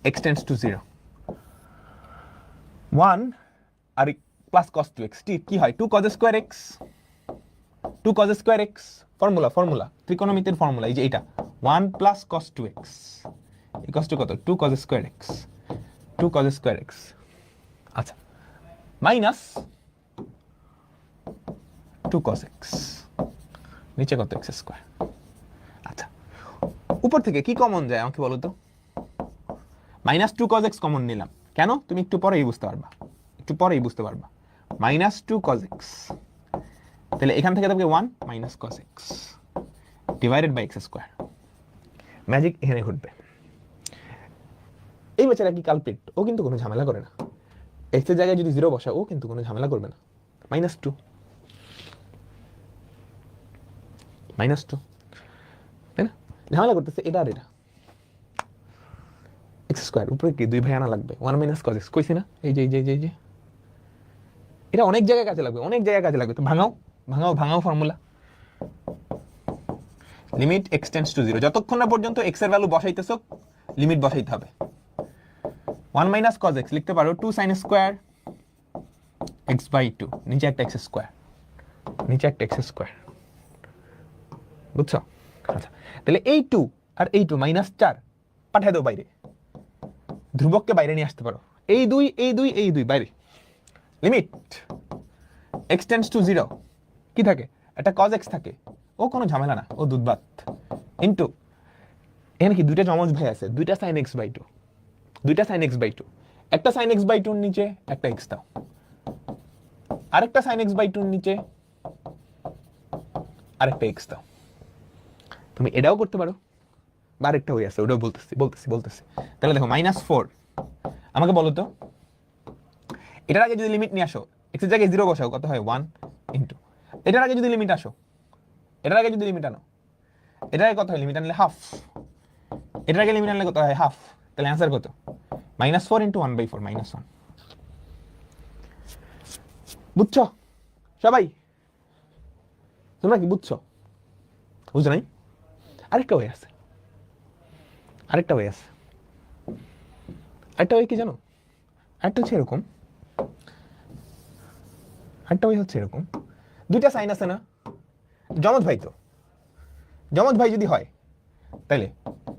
এক্স টেন্ডস টু 0, 1 আর প্লাস cos 2x, কি হয় 2 cos square x, 2 cos square x, formula ত্রিকোণমিতির ফর্মুলা, এই যে এটা 1 plus cos 2x equals to কত, 2 cos square x, 2 cos square x। আচ্ছা মাইনাস 2 cos x, নিচে কত x স্কয়ার। আচ্ছা উপর থেকে কি কমন যায় আমাকে বলো তো? মাইনাস 2 cos x কমন নিলাম কেন, তুমি একটু পরেই বুঝতে পারবা, একটু পরেই বুঝতে পারবা। মাইনাস 2 cos x, তাহলে এখান থেকে থাকবে 1 minus cos x divided by x square. Magic এখানে ঘটবে। এই বেচারা কি কালপ্রিট, ও কিন্তু কোনো ঝামেলা করে না, x এর জায়গায় যদি 0 বসায় ও কিন্তু কোনো ঝামেলা করবে না। মাইনাস 2, মাইনাস 2, তাই না? ঝামেলা করতেছে এটা আর এটা, x স্কয়ার উপরে কি দুই ভাই আনা লাগবে, 1 মাইনাস cos x কইছি না, এই যে এটা অনেক জায়গায় কাজে লাগবে, অনেক জায়গায় কাজে লাগবে। তো ভাঙাও formula. Limit x tends to 0, যতক্ষণ না পর্যন্ত x এর ভ্যালু বসাইতেছো লিমিট বসাইতে হবে। 1 মাইনাস cos x লিখতে পারো 2 sin স্কয়ার x বাই 2, নিচে একটা x স্কয়ার, নিচে একটা x স্কয়ার, বুঝছো? আচ্ছা তাহলে এই 2 আর এই 2 মাইনাস 4 পাঠায় দাও বাইরে, ধ্রুবককে বাইরে নিয়ে আসতে পারো, এই 2 বাইরে। লিমিট x টেন্ডস টু 0 কি থাকে, একটা cos x থাকে, ও কোনো ঝামেলা না, ও দুধভাত, ইনটু এখানে কি দুইটা যমজ ভাই আছে, দুইটা sin x বাই 2, দুইটা sin x বাই 2, একটা sin x বাই 2 এর নিচে একটা x দাও, আরেকটা sin x বাই 2 এর নিচে আরেকটা x দাও। তুমি এটাও করতে পারো, বা আরেকটা হয়ে আছে, ওটাও বলতেছি। তাহলে দেখো -4, আমাকে বলো তো এটার আগে যদি লিমিট নিয়ে আসো, x এর জায়গায় 0 বসাও, কত হয় 1 ইনটু এটার আগে যদি লিমিট আসো, এটার আগে যদি লিমিট আনো, এটার আগে কত হয়, লিমিট আনলে হাফ, এটার আগে লিমিট আনলে কত হয় হাফ, তাহলে অ্যান্সার কত, -4 ইনটু 1/4 -1। বুঝছো সবাই, তোমরা কি বুঝছো? বুঝছো নাই? আরেকটা হয়ে আছে, আরেকটা হয়ে কি জানো, আরেকটা হচ্ছে এরকম, আরেকটা ওই হচ্ছে এরকম, দুইটা সাইন আছে না, যমজ ভাই, তো যমজ ভাই যদি হয় তাহলে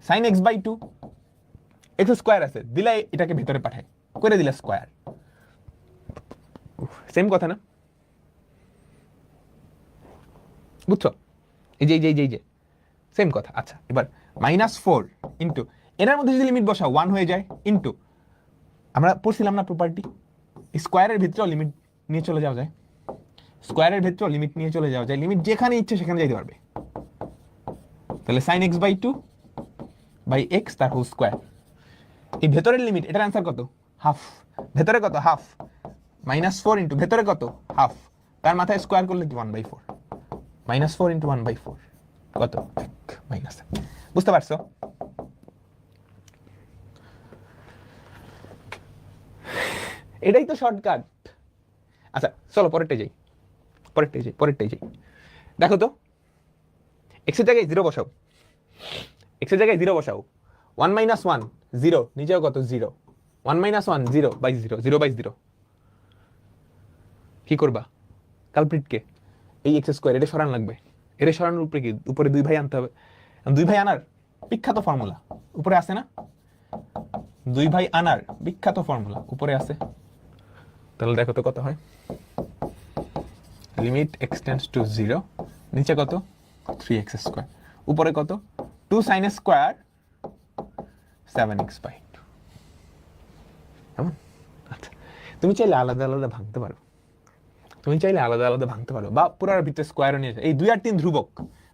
sin x by 2 x square আছে, দিলে এটাকে ভেতরে পাঠায় করে দিলে স্কয়ার, সেম কথা না? বুঝছো? এই যে সেম কথা। আচ্ছা এবার -4 ইনটু এটার মধ্যে যদি লিমিট বসাও 1 হয়ে যায়, ইনটু আমরা পড়ছিলাম না প্রপার্টি, স্কয়ারের ভিতরেও লিমিট নিয়ে চলে যাওয়া যায়, স্কয়ারের ভিতরেও লিমিট নিয়ে চলে যাওয়া যায়, লিমিট যেখানে ইচ্ছে সেখানে যাইতে পারবে। তাহলে sin x by 2 by x তার হোল স্কয়ার, এই ভেতরের লিমিট, এটার অ্যান্সার কত, হাফ, ভেতরে কত হাফ, -4 ইনটু ভেতরে কত হাফ, তার মাথায় স্কয়ার করলে কি 1/4, -4 ইনটু 1/4 কত, মাইনাস। বুঝতে পারছো? এটাই তো শর্টকাট। আচ্ছা চলো পরেরটাই যাই। দেখো তো x এর জায়গায় 0 বসাও, x এর জায়গায় 0 বসাও, 1 - 1 0, নিচেও কত 0, 1 - 1 0/0, 0/0। কি করবা? কালপ্রিটকে এই x স্কয়ার এটা সরান লাগবে, এটা সরানোর উপরে কি উপরে দুই ভাই আনতে হবে, দুই ভাই আনার বিখ্যাত ফর্মুলা উপরে আছে না, দুই ভাই আনার বিখ্যাত ফর্মুলা উপরে আছে। তাহলে দেখো তো কত হয়, লিমিট x টেন্ডস টু 0, নিচে কত 3x স্কয়ার, উপরে কত 2 sin স্কয়ার 7x বাই 2। কেমন? আচ্ছা তুমি চাইলে আলাদা আলাদা ভাঙতে পারো, বা পুরার ভিতরে স্কয়ারও নিয়ে আসো, এই 2 আর 3 ধ্রুবক,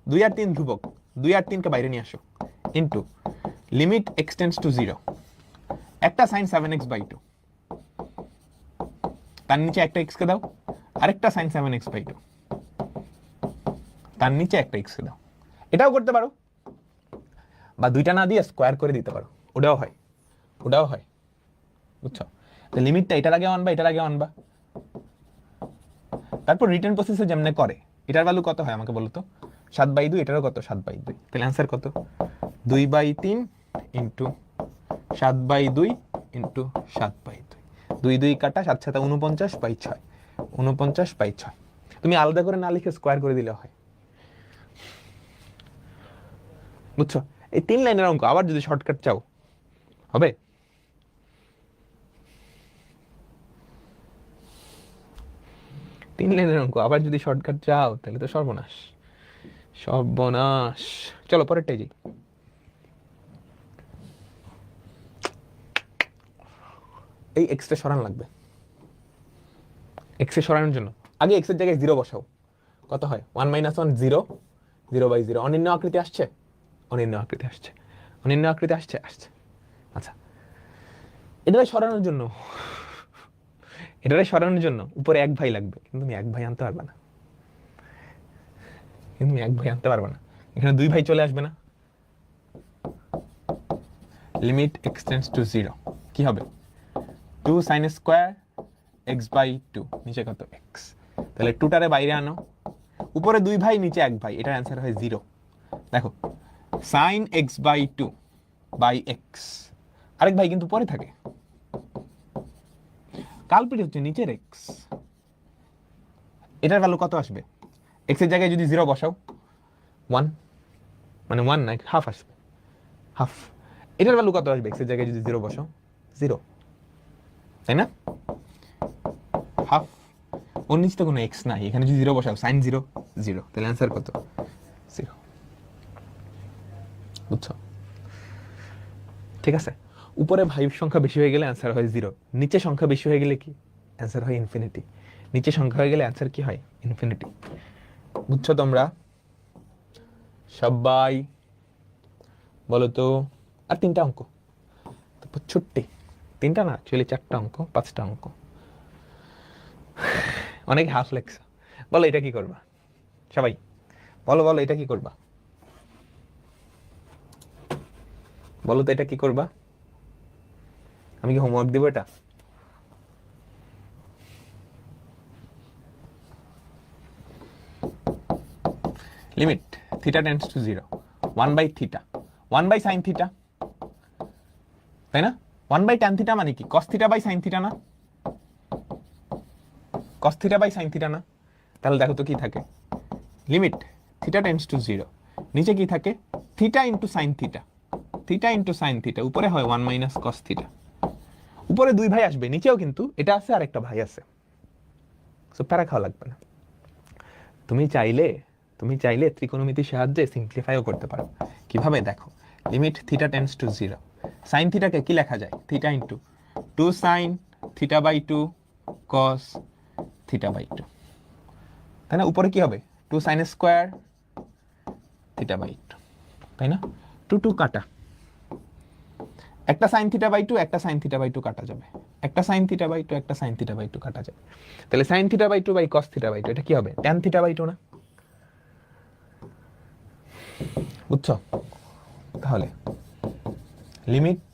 2 আর 3 কে বাইরে নিয়ে আসো, into limit x tends to 0, একটা sin 7x বাই 2, তার নিচে একটা এক্স কে দাও, আরেকটা sin 7x/2, তার নিচে একটা এক্স কে দাও। এটাও করতে পারো, বা দুইটা না দিয়ে স্কোয়ার করে দিতে পারো, ওটাও হয়, ওটাও হয়, বুঝছো? তো লিমিটটা এটার আগে আনবা, এটার আগে আনবা, তারপর রিটার্ন প্রসেসে যেমনে করে। এটার ভ্যালু কত হয় আমাকে বলো তো? 7/2, এটারও কত? 7/2। তাহলে অ্যান্সার কত? 2/3 ইন্টু 7/2 ইন্টু 7/2। 2 2 কাটা, 7 7 49/6, 49/6। তুমি আলাদা করে না লিখে স্কোয়ার করে দিলে হয়, বুঝছো? এই 3 লাইনের অঙ্ক আবার যদি শর্টকাট চাও হবে? 3 লাইনের অঙ্ক আবার যদি শর্টকাট চাও তাহলে তো সর্বনাশ, সর্বনাশ। চলো পরেরটাই যাই। এই এক্সটা সরান লাগবে। এক্স এ সরানোর জন্য আগে এক্স এর জায়গায় 0 বসাও, কত হয়? 1 - 1 0, 0/0। অনির্ণ আকৃতি আসছে, অনির্ণ আকৃতি আসছে, অনির্ণ আকৃতি আসছে, আসছে। আচ্ছা, এটারে সরানোর জন্য, এটারে সরানোর জন্য উপরে 1 ভাই লাগবে, কিন্তু তুমি 1 ভাই আনতে পারবে না, কিন্তু তুমি 1 ভাই আনতে পারবে না। এখানে 2 ভাই চলে আসবে না? লিমিট x টেন্ডস টু 0 কি হবে? 2 sin স্কয়ার x/2, নিচে কত? x। তাহলে 2টারে বাইরে আনো, উপরে 2 ভাই, নিচে 1 ভাই, এটার অ্যান্সার হয় 0। দেখো sin x/2 বাই x, আরেক ভাই কিন্তু পরে থাকে, কালপিট হচ্ছে নিচের x। এটার ভ্যালু কত আসবে? x এর জায়গায় যদি 0 বসাও 1, মানে 1 না, হাফ আসবে, হাফ। এটার ভ্যালু কত আসবে? x এর জায়গায় যদি 0 বসাও 0, তাই না? হাফ। ওর নিচে তো কোনো x নাই, এখানে যদি 0 বসাও sin 0 0, তাহলে অ্যান্সার কত? 0, বুঝছো? ঠিক আছে, উপরে ভাই সংখ্যা বেশি হয়ে গেলে অ্যান্সার হয় 0, নিচে সংখ্যা বেশি হয়ে গেলে কি? অ্যান্সার হয় ইনফিনিটি। নিচে সংখ্যা হয়ে গেলে অ্যান্সার কি হয়? ইনফিনিটি। বুঝছো তোমরা সবাই? বলো তো। আর 3টা অঙ্ক, তারপর ছুট্টি। 3টা না, অ্যাকচুয়ালি 4টা অঙ্ক, 5টা অঙ্ক। অনেক হাফ লেগছে। বলো এটা কি করবা সবাই? বলো বলো, এটা কি করবা? বলো তো এটা কি করবা? আমি কি হোমওয়ার্ক দিব এটা? Limit theta tends to 0, 1/θ, 1/sin θ, তাই না? 1/tan θ মানে কি? cos θ sin θ না? cos θ sin θ না? তাহলে দেখো তো কি থাকে? লিমিট থিটা টেন্ডস টু 0, নিচে কি থাকে? Theta into sine theta, theta into sine theta, উপরে হয় 1 - cos θ। উপরে 2 ভাই আসবে, নিচেও কিন্তু এটা আছে আর একটা ভাই আছে, সো প্যারা খাওয়া লাগবে না। তুমি চাইলে ত্রিকোণমিতির সাহায্যে সিম্পলিফাইও করতে পারো। কিভাবে দেখো? Limit theta tends to 0, sine থিটাকে কি লেখা যায়? থিটা ইন্টু 2 sin θ/2 cos θ/2, তাই না? উপরে কি হবে? 2 sin স্কয়ার θ/2, তাই না? 2 2 কাটা, একটা sin θ/2, একটা sin θ/2 কাটা যাবে, একটা sin θ/2, একটা sin θ/2 কাটা যাবে। তাহলে sin θ/2 বাই cos θ/2, এটা কি হবে? tan θ/2 না? বুঝছো? তাহলে লিমিট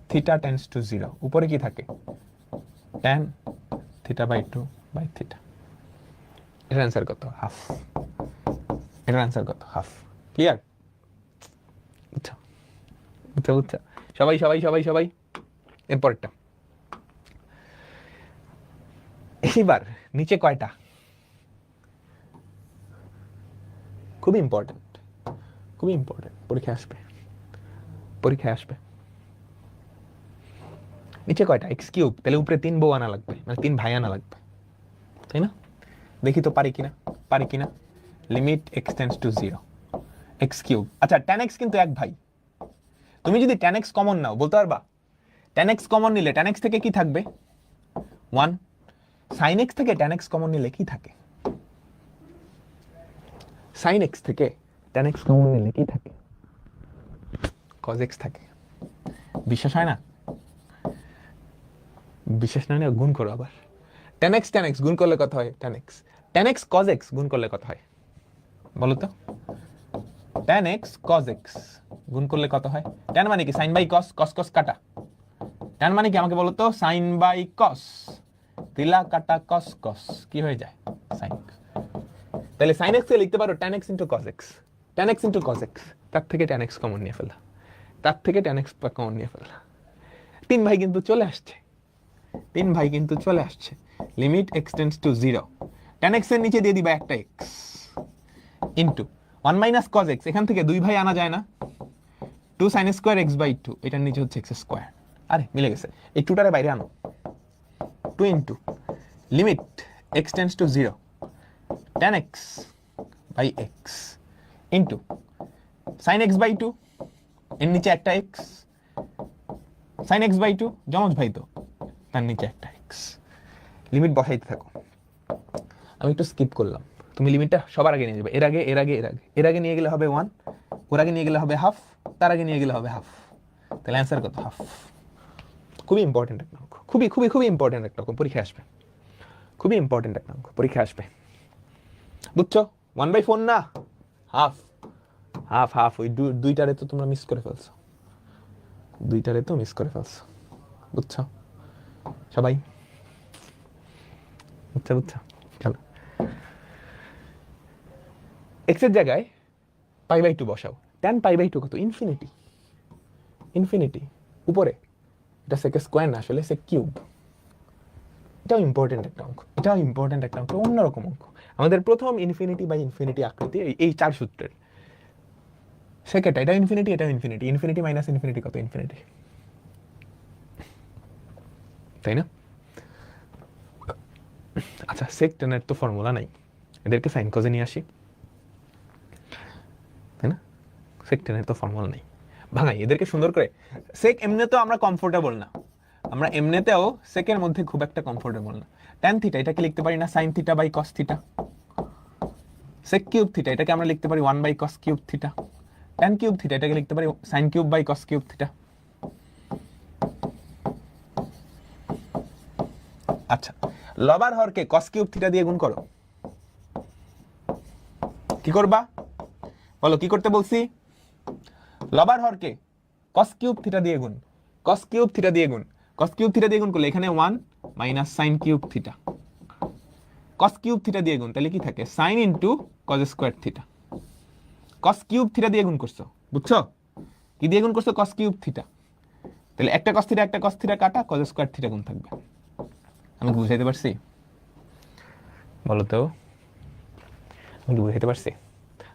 থিটা টেন্ডস টু 0, উপরে কি থাকে? tan θ/2 by theta. এটার অ্যান্সার কত? হাফ। এটার অ্যান্সার কত? হাফ। ক্লিয়ার? বুঝছো? বুঝছো বুঝছো? সবাই সবাই সবাই সবাই এরপরটা। এইবার নিচে কয়টা? খুবই ইম্পর্টেন্ট, খুবই ইম্পর্টেন্ট, পরীক্ষায় আসবে, পরীক্ষায় আসবে। নিচে কয়টা? x3, তাহলে উপরে 3 বউ আনা লাগবে, মানে 3 ভাই আনা লাগবে, তাই না? দেখি তো পারি কিনা, পারি কিনা। Limit x tends to 0, x3। আচ্ছা, tan x কিন্তু 1 ভাই। তুমি যদি tan x কমন নাও, বলতে পারবা? tan x কমন নিলে tan x থেকে কি থাকবে? 1। sin x থেকে tan x কমন নিলে কি থাকে? sin x থেকে tan x কমন নিলে কি থাকে? cos x থাকে। বিশ্বাস হয় না? বিশ্বাস না, গুণ করো আবার। tan x গুণ করলে কত হয় tan x cos x গুণ করলে কত হয় বলো তো tan x cos x গুণ করলে কত হয় tan মানে কি sin বাই cos cos cos কাটা tan মানে কি আমাকে বলো তো sin বাই cos তিলা কাটা cos cos কি হয়ে যায় sin তাহলে sin x কে লিখতে পারো tan x cos x tan x cos x তার থেকে tan x কমন নিয়ে ফেলা তার থেকে tan x কমন নিয়ে ফেলা তিন ভাই কিন্তু চলে আসছে limit x tends to 0 tan x এর নিচে দিয়ে দিবা একটা x into 1 minus cos x এখান থেকে দুই ভাই আনা যায় না 2 sin স্কয়ার x বাই 2 এটার নিচে হচ্ছে x স্কয়ার আরে মিলে গেছে এই 2টারে বাইরে আনো 2 into limit x tends to 0 tan x by x into sin x by 2 এর নিচে একটা x sin x বাই 2 যমজ ভাই তো তার নিচে একটা x লিমিট বসাইতে থাকো আমি একটু স্কিপ করলাম তুমি লিমিটটা সবার আগে নিয়ে যাবে এর আগে নিয়ে গেলে হবে 1 ওর আগে নিয়ে গেলে হবে হাফ তার আগে নিয়ে গেলে হবে হাফ তাহলে অ্যানসার কত হাফ খুবই ইম্পর্টেন্ট একটা অঙ্ক খুবই ইম্পর্টেন্ট একটা অঙ্ক পরীক্ষায় আসবে খুবই ইম্পর্টেন্ট একটা অঙ্ক পরীক্ষায় আসবে বুঝছো 1/4 না হাফ হাফ হাফ ওই দুইটারে তো তোমরা মিস করে ফেলছো বুঝছো সবাই বুঝছো চলো x এর জায়গায় π/2 বসাও tan π/2 কত ইনফিনিটি উপরে এটা sec স্কয়ার না আসলে sec কিউব এটাও ইম্পর্টেন্ট একটা অঙ্ক অন্যরকম অঙ্ক আমাদের প্রথম ইনফিনিটি আকৃতি এই চার সূত্রের সেকেন্ড এটা ইনফিনিটি মাইনাস ইনফিনিটি কত ইনফিনিটি তাই না আচ্ছা sec tan এর তো ফর্মুলা নাই এদেরকে sin cos এ নিয়ে আসি তাই না sec tan এর তো ফর্মুলা নাই ভাঙাই এদেরকে সুন্দর করে sec এমনি তো আমরা কমফোর্টেবল না আমরা এমনিতেও sec এর মধ্যে খুব একটা কমফোর্টেবল না tan থিটা এটাকে লিখতে পারি না sin theta by cos theta sec cube theta এটাকে আমরা লিখতে পারি 1 by cos cube theta tan cube theta এটাকে লিখতে পারি sin cube by cos cube theta আচ্ছা লবার হরকে cos কিউব থিটা দিয়ে গুণ করো কি করবা বলো কি করতে বলছি লবার হরকে cos কিউব থিটা দিয়ে গুণ cos কিউব থিটা দিয়ে গুণ করলে এখানে 1 minus sin cube theta cos cube theta দিয়ে গুণ তাহলে কি থাকে sin into cos square theta cos cube theta দিয়ে গুণ করছো বুঝছো কি দিয়ে গুণ করছো cos কিউব থিটা তাহলে একটা cos থিটা কাটা cos স্কয়ার থিটা গুণ থাকবে আমি বুঝাইতে পারছি বলো তো আমি বুঝাইতে পারছি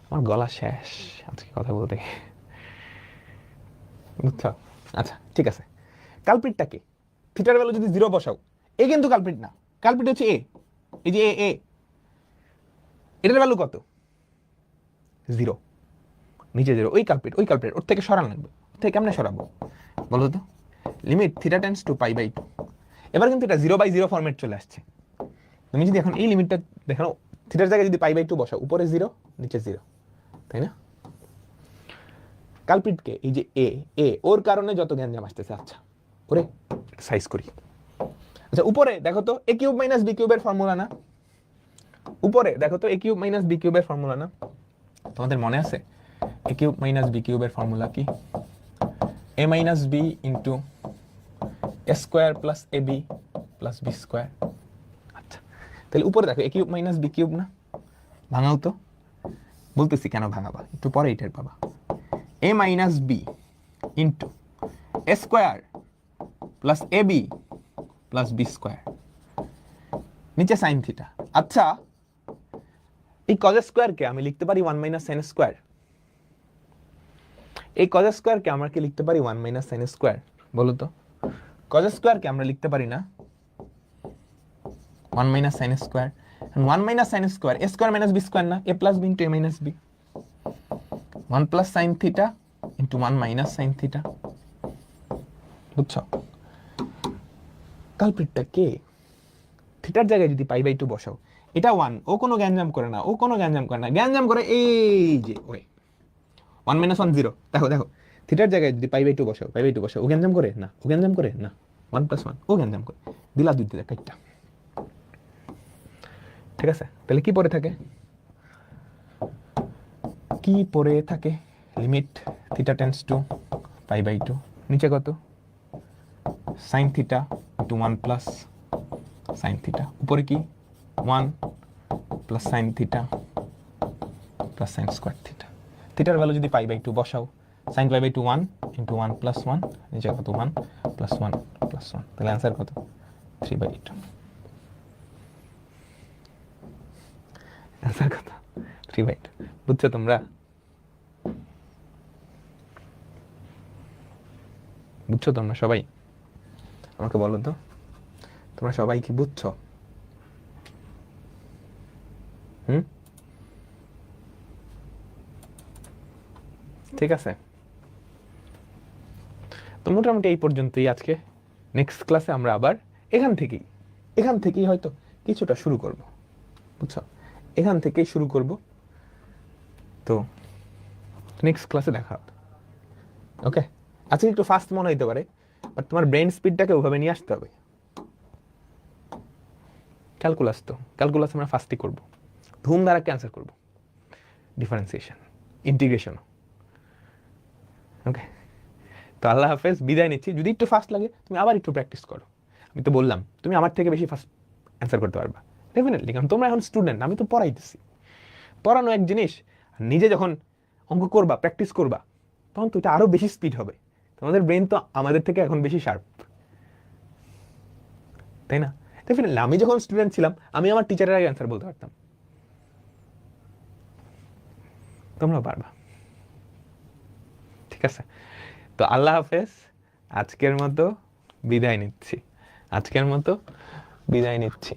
আমার গলা শেষ আজকে কথা বলতে বুঝছো আচ্ছা ঠিক আছে কালপ্রিটটা কি থিটার ভ্যালু যদি 0 বসাও এ কিন্তু কালপ্রিট না কালপ্রিট হচ্ছে এ এই যে এ এটার ভ্যালু কত 0 নিচে 0 ওই কালপ্রিট ওর থেকে সরান লাগবে ওর থেকে কেমনে সরাবো বলো তো লিমিট থিটা টেন্ডস টু π/2 এবার কিন্তু এটা 0/0 ফরম্যাট চলে আসছে তুমি যদি এখন এই লিমিটটা দেখো থিটার জায়গায় যদি π/2 বসাও উপরে 0 নিচে 0 তাই না কালপ্রিটকে এই যে এ ওর কারণে যত গ্যাঞ্জাম আসতেছে আচ্ছা ওরে সাইজ করি আচ্ছা উপরে দেখো তো a কিউব মাইনাস b কিউবের ফর্মুলা না উপরে দেখো তো a কিউব মাইনাস b কিউবের ফর্মুলা না তোমাদের মনে আছে a কিউব মাইনাস b কিউবের ফর্মুলা কি a minus b into a square plus ab plus b square আচ্ছা তাহলে উপরে দেখো a cube minus b cube না ভাঙাও তো বলতেছি কেন ভাঙাবা একটু পরে এটার পাবা a minus b into a square plus ab plus b square নিচে sin থিটা আচ্ছা এই cos স্কয়ার কে আমি লিখতে পারি 1 মাইনাস sin স্কয়ার এই cos স্কয়ার কে আমরা কি লিখতে পারি 1 মাইনাস sin স্কয়ার বলো তো cos স্কয়ার কে আমরা লিখতে পারি না 1 minus sin square 1 minus sin square a square minus b square না a plus b into a minus b 1 plus sin theta into 1 minus sin theta বুঝছো কালপ্রিটটা কে থিটার জায়গায় যদি π/2 বসাও এটা 1 ও কোনো গ্যাঞ্জাম করে না গ্যাঞ্জাম করে এই যে ওই 1 মাইনাস 1 0 দেখো থিটার জায়গায় যদি π/2 বসাও ও গ্যাঞ্জাম করে না 1 প্লাস 1 ও গ্যাঞ্জাম করে দিলা দুই দিলা কাটটা ঠিক আছে, তাহলে কি পড়ে থাকে, লিমিট থিটা টেন্ডস টু π/2, নিচে কত sin theta to 1 plus sin theta, উপরে কি 1 plus sin theta plus sin square theta. থিটার ভ্যালু যদি π/2 বসাও, sin π/2 1 ইন্টু 1 প্লাস 1, নিচে কত 1 প্লাস 1 প্লাস 1, তাহলে অ্যান্সার কত 3/2। অ্যান্সার কত 3/2। বুঝছো তোমরা, বুঝছো তোমরা সবাই? আমাকে বলো তো তোমরা সবাই কি বুঝছো? ঠিক আছে, তো মোটামুটি এই পর্যন্তই আজকে। নেক্সট ক্লাসে আমরা আবার এখান থেকেই হয়তো কিছুটা শুরু করব, বুঝছো, এখান থেকেই শুরু করব। তো নেক্সট ক্লাসে দেখা হবে। ওকে, আজকে একটু ফাস্ট মনে হইতে পারে, বাট তোমার ব্রেন স্পিডটাকে ওভাবে নিয়ে আসতে হবে। ক্যালকুলাস আমরা ফাস্টই করব, ধুম দ্বারা ক্যান্সার করব, ডিফারেন্সিয়েশন, ইন্টিগ্রেশন। ওকে, তো আল্লাহ হাফেজ, বিদায় নিচ্ছি। যদি একটু ফাস্ট লাগে তুমি আবার একটু প্র্যাকটিস করো। আমি তো বললাম তুমি আমার থেকে বেশি ফাস্ট অ্যান্সার করতে পারবা ডেফিনেটলি, কারণ তোমরা এখন স্টুডেন্ট, আমি তো পড়াইতেছি। পড়ানো এক জিনিস, নিজে যখন অঙ্ক করবা, প্র্যাকটিস করবা, তখন তো এটা আরো বেশি স্পিড হবে। তোমাদের ব্রেন তো আমাদের থেকে এখন বেশি শার্প, তাই না? ডেফিনেটলি আমি যখন স্টুডেন্ট ছিলাম, আমি আমার টিচারের আগে অ্যান্সার বলতে পারতাম, তোমরা পারবা। ঠিক আছে, তো আল্লাহ হাফেজ, আজকের মতো বিদায় নিচ্ছি।